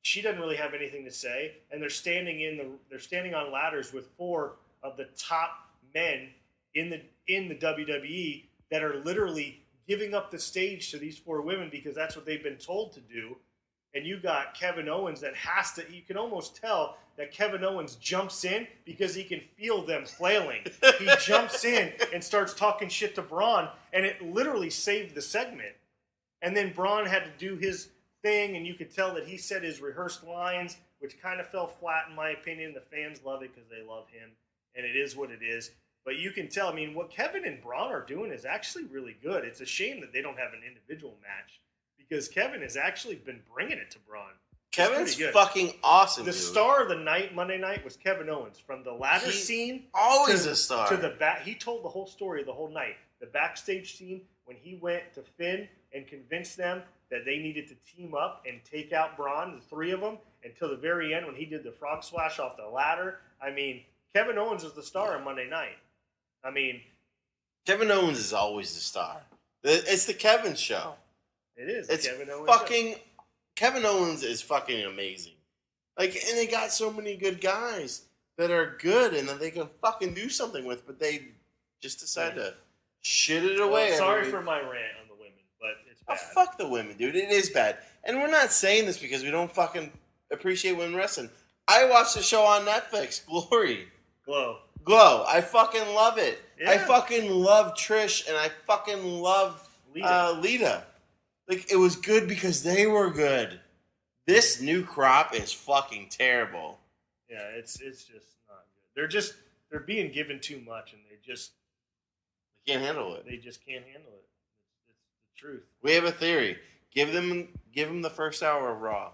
she doesn't really have anything to say, and they're standing on ladders with four of the top men in the WWE that are literally giving up the stage to these four women because that's what they've been told to do. And you got Kevin Owens that has to, you can almost tell that Kevin Owens jumps in because he can feel them flailing. He jumps in and starts talking shit to Braun, and it literally saved the segment. And then Braun had to do his thing, and you could tell that he said his rehearsed lines, which kind of fell flat in my opinion. The fans love it because they love him, and it is what it is. But you can tell, I mean, what Kevin and Braun are doing is actually really good. It's a shame that they don't have an individual match because Kevin has actually been bringing it to Braun. Kevin's fucking awesome, The dude. star of the night, Monday night, was Kevin Owens. From the ladder scene... Always a star. To the back. He told the whole story of the whole night. The backstage scene, when he went to Finn and convinced them that they needed to team up and take out Braun, the three of them, until the very end when he did the frog splash off the ladder. I mean, Kevin Owens is the star on Monday night. I mean, Kevin Owens is always the star. It's the Kevin show. It is. It's Kevin Owens fucking. Kevin Owens is fucking amazing. Like, and they got so many good guys that are good and that they can fucking do something with, but they just decide to shit it away. Well, sorry for my rant on the women, but it's bad. Oh, fuck the women, dude. It is bad. And we're not saying this because we don't fucking appreciate women wrestling. I watched the show on Netflix, Glory. Glow. I fucking love it. Yeah. I fucking love Trish and I fucking love Lita. Like, it was good because they were good. This new crop is fucking terrible. Yeah, it's just not good. They're being given too much and they can't handle it. They just can't handle it. It's the truth. We have a theory. Give them the first hour of Raw.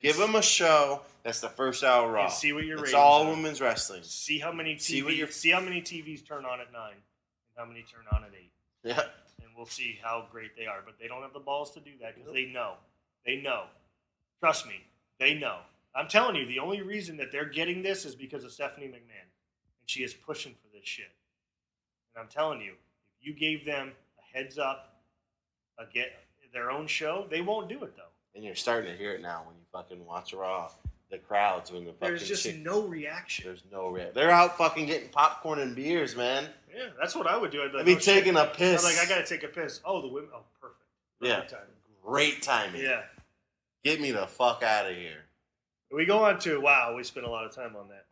Give them a show that's the first hour of Raw. And see what your It's ratings all are. women's wrestling. See how many TVs turn on at 9 and how many turn on at 8. Yeah. And we'll see how great they are. But they don't have the balls to do that because they know. They know. Trust me. They know. I'm telling you, the only reason that they're getting this is because of Stephanie McMahon. And she is pushing for this shit. And I'm telling you, if you gave them a heads up, get their own show, they won't do it though. And you're starting to hear it now when you fucking watch Raw. the crowds when the fucking there's just no reaction. There's no reaction. They're out fucking getting popcorn and beers, man. Yeah, that's what I would do. I'd be taking a piss. I'm like, I gotta take a piss. Oh, the women. Oh, perfect. Yeah, great timing. Yeah, get me the fuck out of here. We go on to we spent a lot of time on that.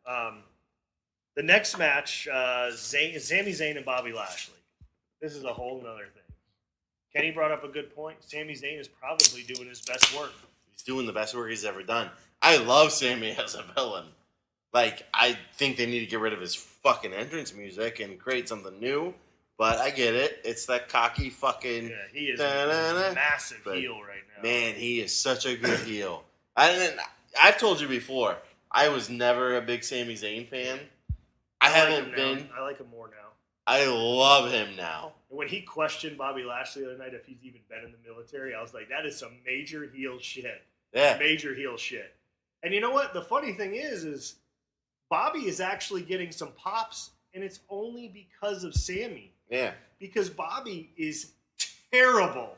The next match, Sami Zayn and Bobby Lashley. This is a whole nother thing. Kenny brought up a good point. Sami Zayn is probably doing his best work. He's doing the best work he's ever done. I love Sami as a villain. Like, I think they need to get rid of his fucking entrance music and create something new. But I get it. It's that cocky fucking... Yeah, he is a massive heel right now. Man, he is such a good heel. I've told you before, I was never a big Sami Zayn fan. I haven't been. I like him more now. I love him now. When he questioned Bobby Lashley the other night if he's even been in the military, I was like, that is some major heel shit. Yeah. Major heel shit. And you know what? The funny thing is Bobby is actually getting some pops, and it's only because of Sami. Yeah. Because Bobby is terrible.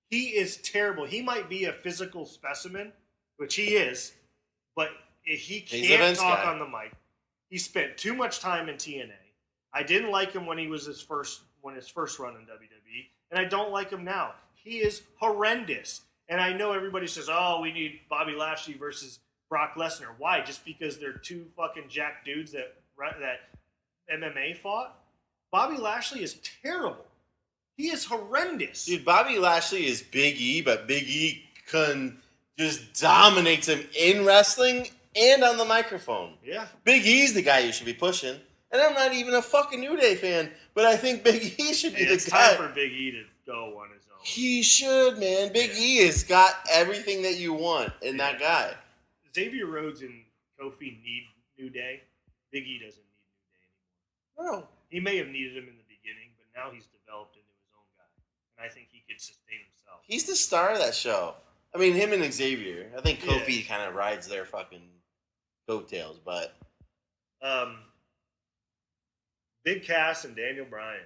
He is terrible. He might be a physical specimen, which he is, but he can't talk on the mic. He spent too much time in TNA. I didn't like him when his first run in WWE, and I don't like him now. He is horrendous. And I know everybody says, "Oh, we need Bobby Lashley versus Brock Lesnar." Why? Just because they're two fucking jack dudes that MMA fought? Bobby Lashley is terrible. He is horrendous. Dude, Bobby Lashley is Big E, but Big E just dominates him in wrestling and on the microphone. Yeah. Big E's the guy you should be pushing. And I'm not even a fucking New Day fan, but I think Big E should be the guy. It's time for Big E to go on his own. He should, man. Big E has got everything that you want in that guy. Xavier Rhodes and Kofi need New Day. Big E doesn't need New Day anymore. No. He may have needed him in the beginning, but now he's developed into his own guy. And I think he could sustain himself. He's the star of that show. I mean, him and Xavier. I think Kofi kind of rides their fucking coattails, but... Big Cass and Daniel Bryan.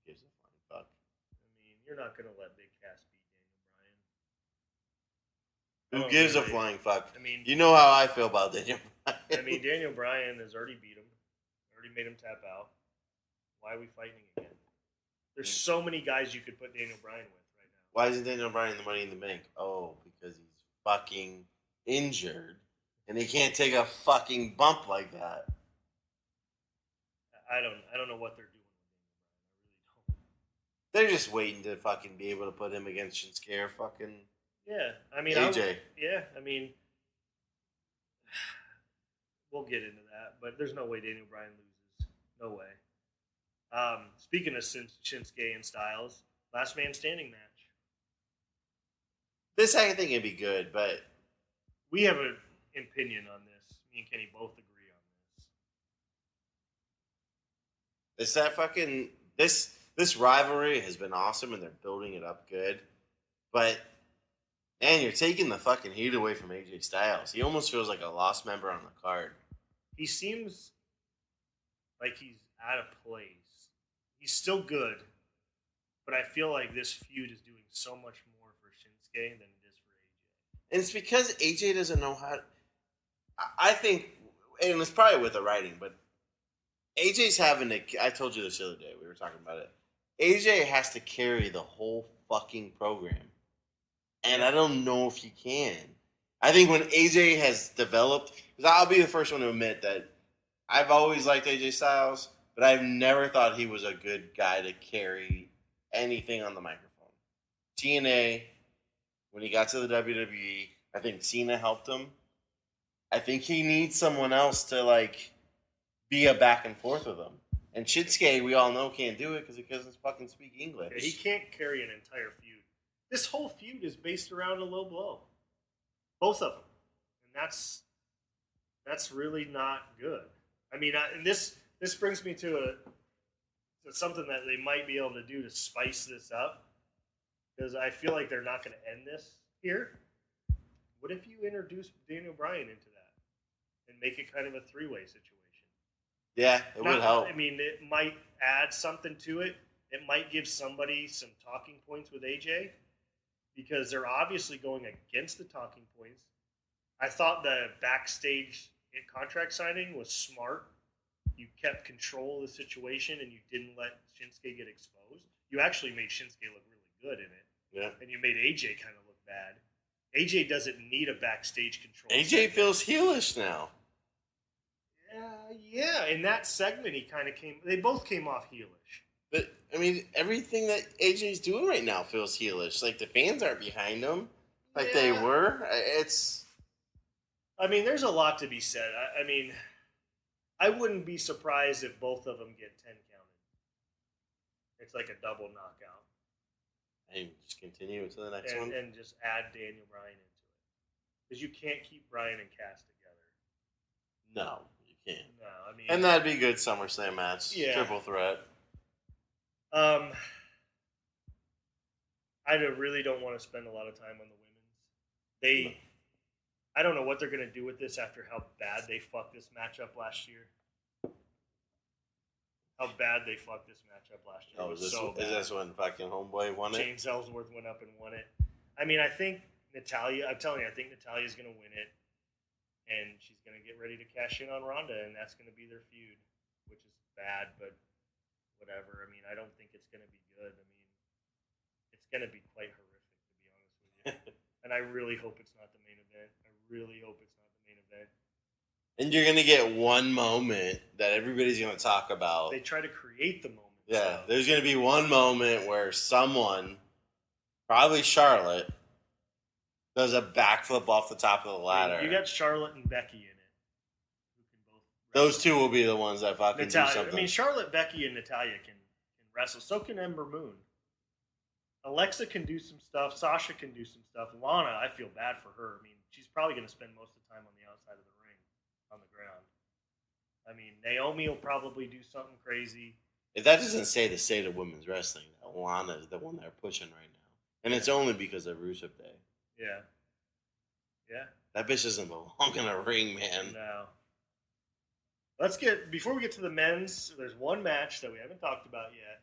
Who gives a flying fuck? I mean, you're not going to let Big Cass beat Daniel Who Bryan. gives a flying fuck? I mean, you know how I feel about Daniel Bryan. I mean, Daniel Bryan has already beat him. Already made him tap out. Why are we fighting again? There's so many guys you could put Daniel Bryan with right now. Why isn't Daniel Bryan the Money in the Bank? Oh, because he's fucking injured. And he can't take a fucking bump like that. I don't know what they're doing with Daniel Bryan. I really don't. They're just waiting to fucking be able to put him against Shinsuke or fucking I mean AJ. I mean, we'll get into that, but there's no way Daniel Bryan loses. No way. Speaking of Shinsuke and Styles, last man standing match. This I think it'd be good, but we have an opinion on this. Me and Kenny both agree on this. it's that fucking this rivalry has been awesome and they're building it up good. But man, you're taking the fucking heat away from AJ Styles. He almost feels like a lost member on the card. He seems like he's out of place. He's still good, but I feel like this feud is doing so much more for Shinsuke than it is for AJ. And it's because AJ doesn't know how to... I think, and it's probably with the writing, but AJ's having to... I told you this the other day. We were talking about it. AJ has to carry the whole fucking program. And I don't know if he can. I think when AJ has developed... Because I'll be the first one to admit that I've always liked AJ Styles, but I've never thought he was a good guy to carry anything on the microphone. TNA, when he got to the WWE, I think Cena helped him. I think he needs someone else to, be a back and forth with him. And Shinsuke, we all know, can't do it because he doesn't fucking speak English. Yeah, he can't carry an entire feud. This whole feud is based around a low blow. Both of them. And that's really not good. I mean, and this brings me to something that they might be able to do to spice this up. Because I feel like they're not going to end this here. What if you introduce Daniel Bryan into that and make it kind of a three-way situation? Yeah, it would help. I mean, it might add something to it. It might give somebody some talking points with AJ because they're obviously going against the talking points. I thought the backstage contract signing was smart. You kept control of the situation and you didn't let Shinsuke get exposed. You actually made Shinsuke look really good in it. Yeah. And you made AJ kind of look bad. AJ doesn't need a backstage control. AJ segment. feels heelish now. Yeah. In that segment, he kind of came. They both came off heelish. But I mean, everything that AJ's doing right now feels heelish. Like the fans aren't behind him, like they were. It's. I mean, there's a lot to be said. I mean, I wouldn't be surprised if both of them get 10 counted. It's like a double knockout. And just continue to the next one. And just add Daniel Bryan into it. Because you can't keep Bryan and Cass together. No, you can't. No, I mean... And that'd be a good SummerSlam match. Yeah. Triple threat. I really don't want to spend a lot of time on the women's. I don't know what they're going to do with this after how bad they fucked this matchup last year. How bad they fucked this matchup last year. Oh, is this when fucking Homeboy won it? James Ellsworth went up and won it. I mean, I think Natalya, I'm telling you, I think Natalya's going to win it. And she's going to get ready to cash in on Ronda, and that's going to be their feud, which is bad, but whatever. I mean, I don't think it's going to be good. I mean, it's going to be quite horrific, to be honest with you. And I really hope it's not the main event. I really hope it's not the main event. And you're going to get one moment that everybody's going to talk about. They try to create the moment. Yeah, there's going to be one moment where someone, probably Charlotte, does a backflip off the top of the ladder. You got Charlotte and Becky in it. Who can both Those two will be the ones that fucking do something. I mean, Charlotte, Becky, and Natalya can wrestle. So can Ember Moon. Alexa can do some stuff. Sasha can do some stuff. Lana, I feel bad for her. I mean, she's probably going to spend most of the time on the outside of the ring, on the ground. I mean, Naomi will probably do something crazy. If that doesn't say the state of women's wrestling, Lana is the one they're pushing right now. And it's only because of Rusev Day. Yeah. Yeah. That bitch doesn't belong in a ring, man. No. Before we get to the men's, there's one match that we haven't talked about yet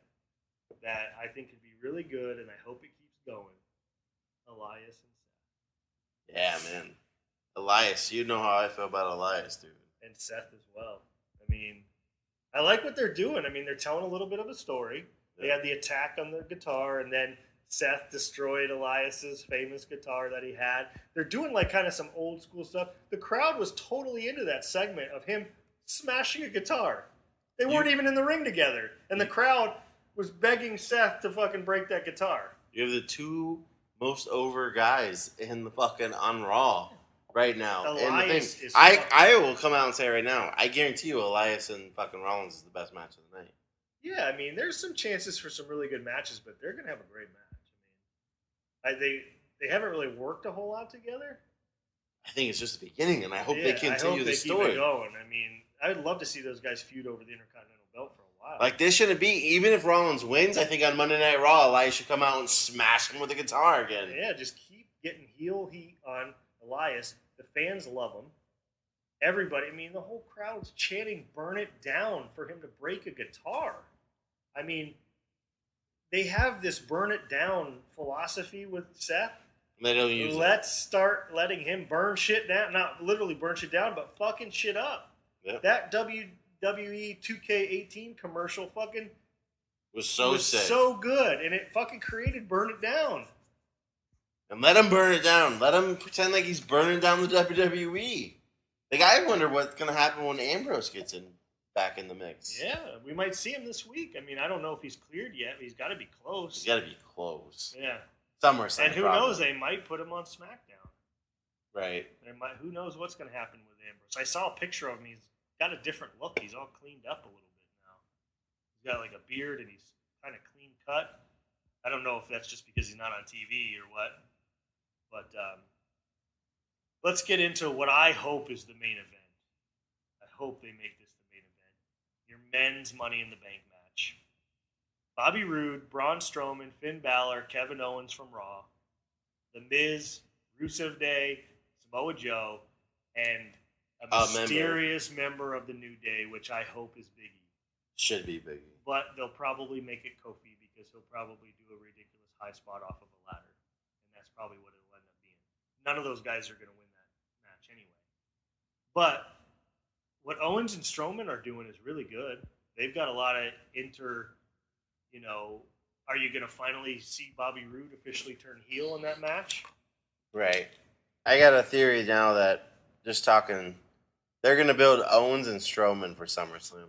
that I think could be really good, and I hope it keeps going. Elias and Seth. Yeah, man. Elias, you know how I feel about Elias, dude. And Seth as well. I mean, I like what they're doing. I mean, they're telling a little bit of a story. They had the attack on the guitar, and then Seth destroyed Elias's famous guitar that he had. They're doing like kind of some old school stuff. The crowd was totally into that segment of him smashing a guitar. They weren't even in the ring together. And the crowd was begging Seth to fucking break that guitar. You have the two most over guys in the fucking on Raw right now. Elias and is I will come out and say right now, I guarantee you Elias and fucking Rollins is the best match of the night. Yeah, I mean, there's some chances for some really good matches, but they're going to have a great match. I mean, they haven't really worked a whole lot together. I think it's just the beginning, and I hope they continue the story. Keep it going. I mean, I'd love to see those guys feud over the Intercontinental Belt for a while. Like, this shouldn't be, even if Rollins wins, I think on Monday Night Raw, Elias should come out and smash him with a guitar again. Yeah, just keep getting heel heat on Elias. The fans love him. Everybody, I mean, the whole crowd's chanting, burn it down for him to break a guitar. I mean, they have this burn it down philosophy with Seth. They don't use Let's start letting him burn shit down. Not literally burn shit down, but fucking shit up. Yeah. That WWE 2K18 commercial fucking was so sick. So good. And it fucking created burn it down. And let him burn it down. Let him pretend like he's burning down the WWE. Like, I wonder what's going to happen when Ambrose gets back in the mix. Yeah, we might see him this week. I mean, I don't know if he's cleared yet. He's got to be close. He's got to be close. Yeah. SummerSlam. And who knows? They might put him on SmackDown. Right. Who knows what's going to happen with Ambrose? I saw a picture of him. He's got a different look. He's all cleaned up a little bit now. He's got like a beard and he's kind of clean cut. I don't know if that's just because he's not on TV or what. But let's get into what I hope is the main event. I hope they make this the main event. Your men's Money in the Bank match. Bobby Roode, Braun Strowman, Finn Balor, Kevin Owens from Raw, The Miz, Rusev Day, Samoa Joe, and a mysterious member of the New Day, which I hope is Biggie. Should be Biggie. But they'll probably make it Kofi because he'll probably do a ridiculous high spot off of a ladder. And that's probably what it'll end up being. None of those guys are going to win that match But what Owens and Strowman are doing is really good. They've got a lot of are you going to finally see Bobby Roode officially turn heel in that match? Right. I got a theory now that just talking, they're going to build Owens and Strowman for SummerSlam.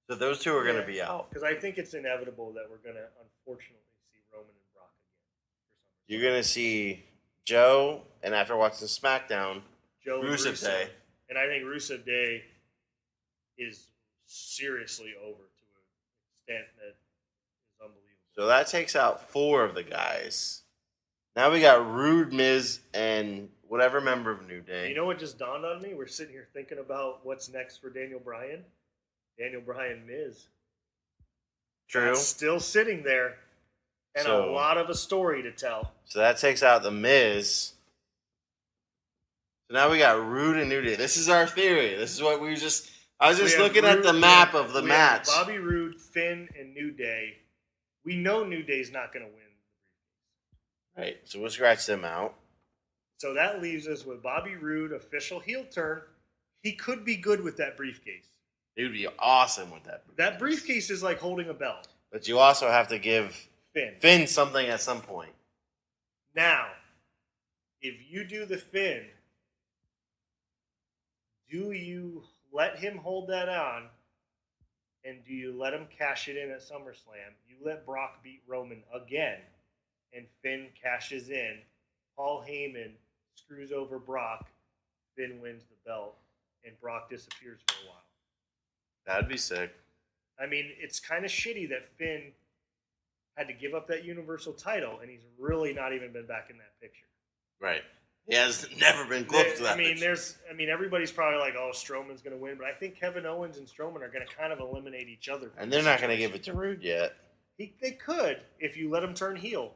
So those two are going to be out. Because I think it's inevitable that we're going to unfortunately see Roman and Brock again. You're going to see Joe, and after watching SmackDown, Joe Rusev Day. And I think Rusev Day is seriously over to an extent that is unbelievable. So that takes out 4 of the guys. Now we got Rude, Miz, and whatever member of New Day. You know what just dawned on me? We're sitting here thinking about what's next for Daniel Bryan. Daniel Bryan, Miz. True. That's still sitting there. And a lot of a story to tell. So that takes out the Miz. So now we got Rude and New Day. This is our theory. This is what I was just looking at the map of the match. Bobby Roode, Finn, and New Day. We know New Day's not going to win. Right. So we'll scratch them out. So that leaves us with Bobby Roode, official heel turn. He could be good with that briefcase. It would be awesome with that briefcase. That briefcase is like holding a belt. But you also have to give Finn something at some point. Now, if you do the Finn, do you let him hold that on, and do you let him cash it in at SummerSlam? You let Brock beat Roman again, and Finn cashes in. Paul Heyman screws over Brock. Finn wins the belt, and Brock disappears for a while. That'd be sick. I mean, it's kind of shitty that Finn had to give up that Universal title, and he's really not even been back in that picture. Right. He has never been close to that. Everybody's probably like, "Oh, Strowman's going to win," but I think Kevin Owens and Strowman are going to kind of eliminate each other. And they're not going to give it to Rude yet. They could if you let him turn heel.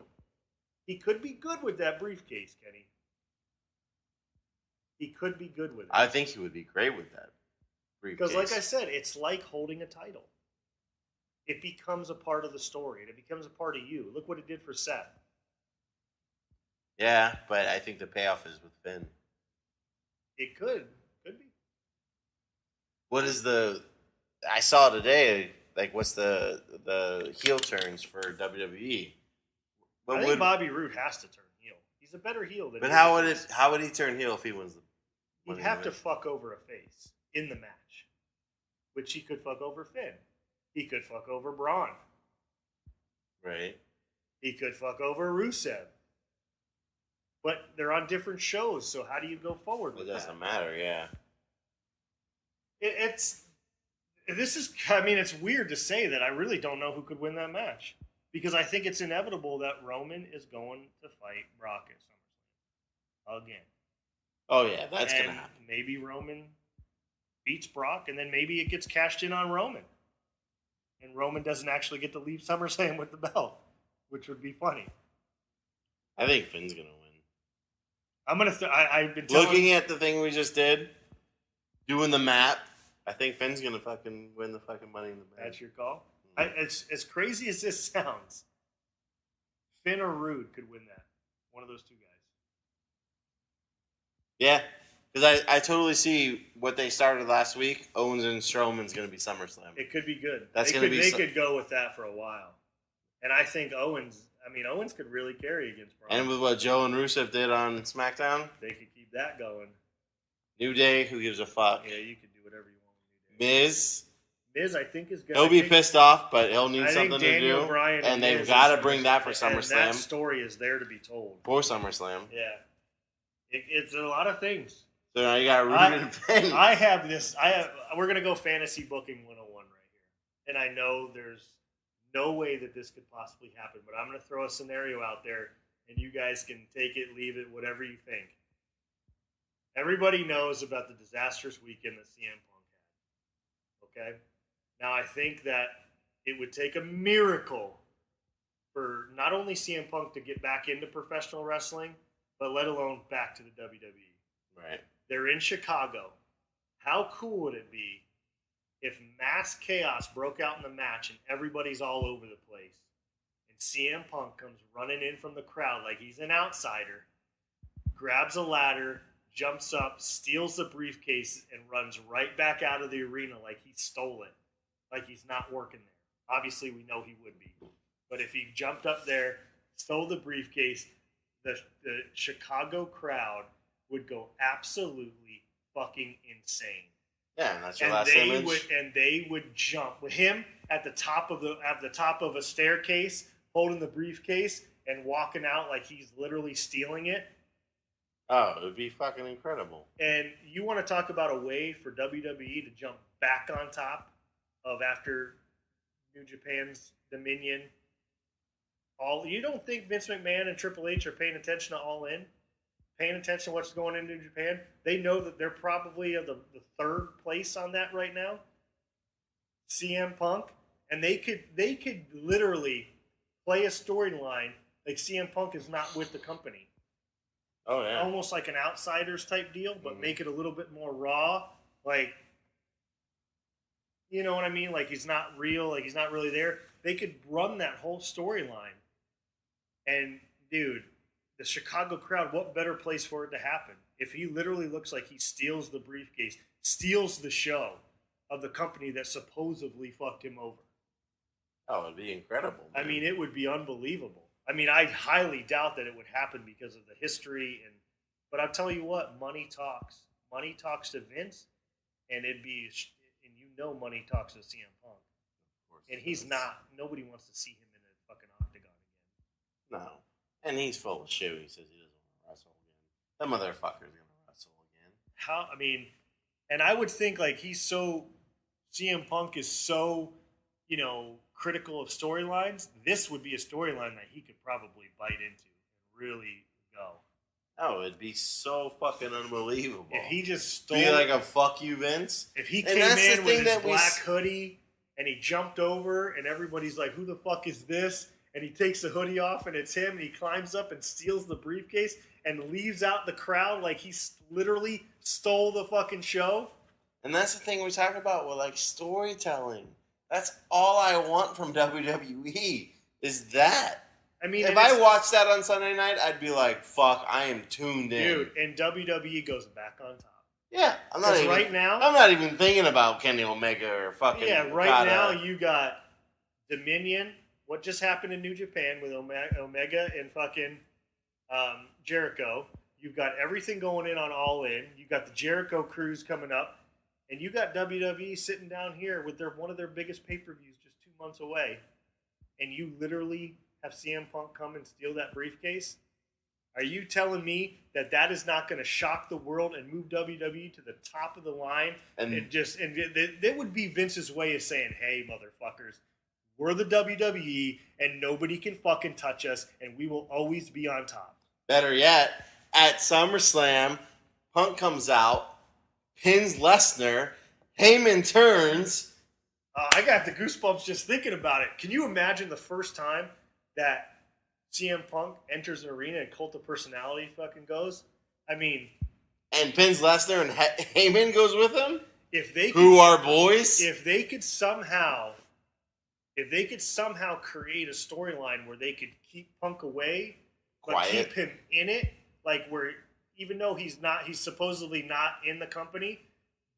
He could be good with that briefcase, Kenny. He could be good with it. I think he would be great with that briefcase. Because, like I said, it's like holding a title. It becomes a part of the story, and it becomes a part of you. Look what it did for Seth. Yeah, but I think the payoff is with Finn. It could be. What is I saw today, what's the heel turns for WWE? I think Bobby Roode has to turn heel. He's a better heel than. But how would he turn heel if he wins the? He'd have to fuck over a face in the match, which he could fuck over Finn. He could fuck over Braun. Right. He could fuck over Rusev. But they're on different shows, so how do you go forward with that? It doesn't matter, yeah. It's weird to say that I really don't know who could win that match. Because I think it's inevitable that Roman is going to fight Brock at SummerSlam again. Oh, yeah, that's going to happen. Maybe Roman beats Brock, and then maybe it gets cashed in on Roman. And Roman doesn't actually get to leave SummerSlam with the belt, which would be funny. I think Finn's going to win. I've been looking at the thing we just did, doing the map. I think Finn's going to fucking win the fucking Money in the Bank. That's your call? As crazy as this sounds, Finn or Rude could win that. One of those two guys. Yeah, because I totally see what they started last week. Owens and Strowman's going to be SummerSlam. It could be good. They could go with that for a while. And I think Owens could really carry against Braun. And with what Joe and Rusev did on SmackDown, they could keep that going. New Day, who gives a fuck? Yeah, you can do whatever you want with New Day. Miz, I think, is good. He'll be pissed off, but he'll need something to do. Bryan and they've got to bring that for SummerSlam. And that story is there to be told. For SummerSlam. Yeah. It's a lot of things. So now you got Rude and Finn. We're going to go fantasy booking 101 right here. And I know there's no way that this could possibly happen, but I'm going to throw a scenario out there, and you guys can take it, leave it, whatever you think. Everybody knows about the disastrous weekend that CM Punk had. Okay? Now, I think that it would take a miracle for not only CM Punk to get back into professional wrestling, but let alone back to the WWE. Right. They're in Chicago. How cool would it be if mass chaos broke out in the match and everybody's all over the place, and CM Punk comes running in from the crowd like he's an outsider, grabs a ladder, jumps up, steals the briefcase, and runs right back out of the arena like he stole it, like he's not working there. Obviously, we know he would be. But if he jumped up there, stole the briefcase, the Chicago crowd would go absolutely fucking insane. Yeah, and that's your last image. They would jump with him at the top of a staircase, holding the briefcase and walking out like he's literally stealing it. Oh, it would be fucking incredible. And you want to talk about a way for WWE to jump back on top of after New Japan's dominion? You don't think Vince McMahon and Triple H are paying attention to All In? Paying attention to what's going into Japan? They know that they're probably the third place on that right now. CM Punk. And they could literally play a storyline like CM Punk is not with the company. Oh, yeah. Almost like an Outsiders type deal, but make it a little bit more raw. Like, you know what I mean? Like he's not real, like he's not really there. They could run that whole storyline. And, dude, the Chicago crowd, what better place for it to happen? If he literally looks like he steals the briefcase, steals the show of the company that supposedly fucked him over. Oh, it'd be incredible. Man. I mean, it would be unbelievable. I mean, I highly doubt that it would happen because of the history. But I'll tell you what, money talks. Money talks to Vince, and money talks to CM Punk. And he's not. Nobody wants to see him in a fucking octagon again. No. And he's full of shit. He says he doesn't want to wrestle again. That motherfucker's going to wrestle again. And I would think like CM Punk is so, critical of storylines. This would be a storyline that he could probably bite into and really go. Oh, it'd be so fucking unbelievable. If he just stole... Be like a fuck you, Vince. If he came in with his black hoodie and he jumped over and everybody's like, who the fuck is this? And he takes the hoodie off and it's him and he climbs up and steals the briefcase and leaves out the crowd like he literally stole the fucking show. And that's the thing we talk about with like storytelling. That's all I want from WWE is that. I mean, if I watched that on Sunday night, I'd be like, fuck, I am tuned in. Dude, and WWE goes back on top. Yeah, I'm not even thinking about Kenny Omega or fucking... Yeah, right now you got Dominion. What just happened in New Japan with Omega and fucking Jericho. You've got everything going in on All In. You've got the Jericho cruise coming up. And you got WWE sitting down here with one of their biggest pay-per-views just 2 months away. And you literally have CM Punk come and steal that briefcase? Are you telling me that is not going to shock the world and move WWE to the top of the line? And that would be Vince's way of saying, hey, motherfuckers, we're the WWE and nobody can fucking touch us and we will always be on top. Better yet, at SummerSlam, Punk comes out, pins Lesnar, Heyman turns. I got the goosebumps just thinking about it. Can you imagine the first time that CM Punk enters an arena and Cult of Personality fucking goes? I mean... And pins Lesnar and Heyman goes with him? Who are boys? If they could somehow create a storyline where they could keep Punk away, but keep him in it, like where even though he's supposedly not in the company,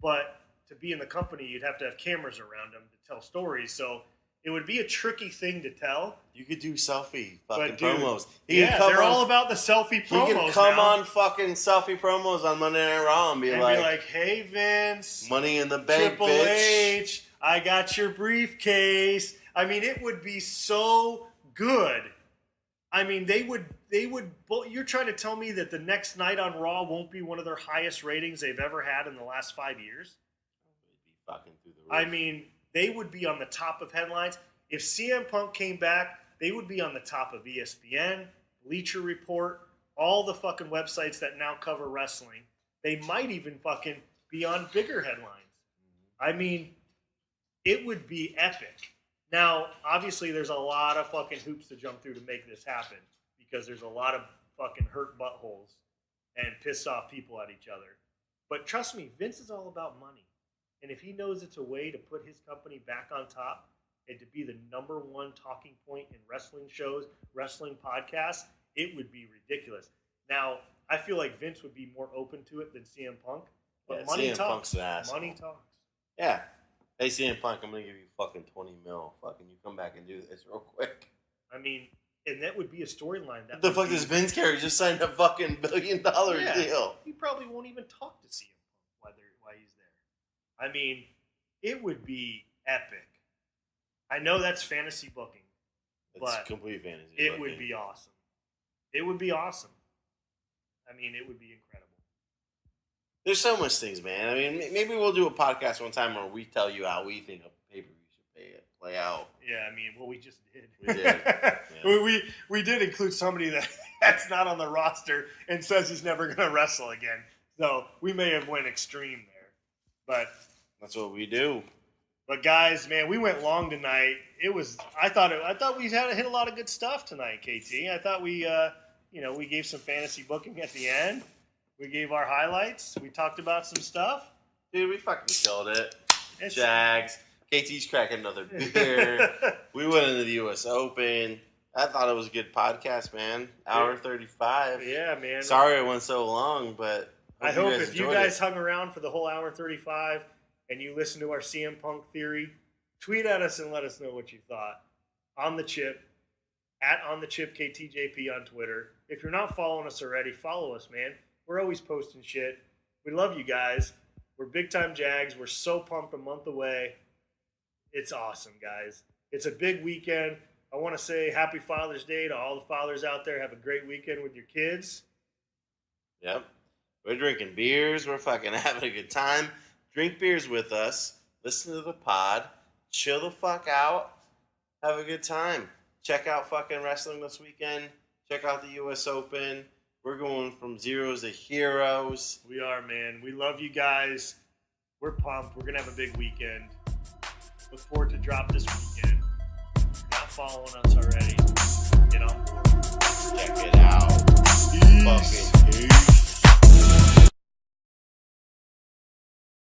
but to be in the company, you'd have to have cameras around him to tell stories. So it would be a tricky thing to tell. You could do selfie fucking promos. They're all about the selfie promos. He could come on fucking selfie promos on Monday Night Raw and be like, hey, Vince. Money in the bank, Triple H, I got your briefcase. I mean, it would be so good. I mean, they would. You're trying to tell me that the next night on Raw won't be one of their highest ratings they've ever had in the last 5 years? They'd be fucking through the roof. I mean, they would be on the top of headlines. If CM Punk came back, they would be on the top of ESPN, Bleacher Report, all the fucking websites that now cover wrestling. They might even fucking be on bigger headlines. I mean, it would be epic. Now, obviously, there's a lot of fucking hoops to jump through to make this happen because there's a lot of fucking hurt buttholes and pissed off people at each other. But trust me, Vince is all about money. And if he knows it's a way to put his company back on top and to be the number one talking point in wrestling shows, wrestling podcasts, it would be ridiculous. Now, I feel like Vince would be more open to it than CM Punk. But Yeah, money CM talks. Punk's an asshole. Money talks. Yeah. Hey, CM Punk, I'm going to give you fucking 20 mil. Fucking you come back and do this real quick. I mean, and that would be a storyline. What the fuck does Vince carry? Just signed a fucking $1 billion deal. He probably won't even talk to CM Punk while he's there. I mean, it would be epic. I know that's fantasy booking. It's But complete fantasy. it would be awesome. It would be awesome. I mean, it would be incredible. There's so much things, man. I mean, maybe we'll do a podcast one time where we tell you how we think a pay-per-view should play out. Yeah, I mean, well, we just did. We did. Yeah. we did include somebody that's not on the roster and says he's never going to wrestle again. So we may have went extreme there. But That's what we do. But guys, man, we went long tonight. I thought we had hit a lot of good stuff tonight, KT. I thought we gave some fantasy booking at the end. We gave our highlights. We talked about some stuff. Dude, we fucking killed it. Jags. KT's cracking another beer. We went into the U.S. Open. I thought it was a good podcast, man. Hour 35. Yeah, man. Sorry it went so long, but I hope if you guys it. hung around for the whole hour 35 and you listened to our CM Punk theory, tweet at us and let us know what you thought. On the Chip, at On the Chip KTJP on Twitter. If you're not following us already, follow us, man. We're always posting shit. We love you guys. We're big time Jags. We're so pumped, a month away. It's awesome, guys. It's a big weekend. I want to say happy Father's Day to all the fathers out there. Have a great weekend with your kids. Yep. We're drinking beers. We're fucking having a good time. Drink beers with us. Listen to the pod. Chill the fuck out. Have a good time. Check out fucking wrestling this weekend. Check out the U.S. Open. We're going from zeros to heroes. We are, man. We love you guys. We're pumped. We're going to have a big weekend. Look forward to drop this weekend. If you're not following us already, get on board. Check it out. Peace. Fucking peace.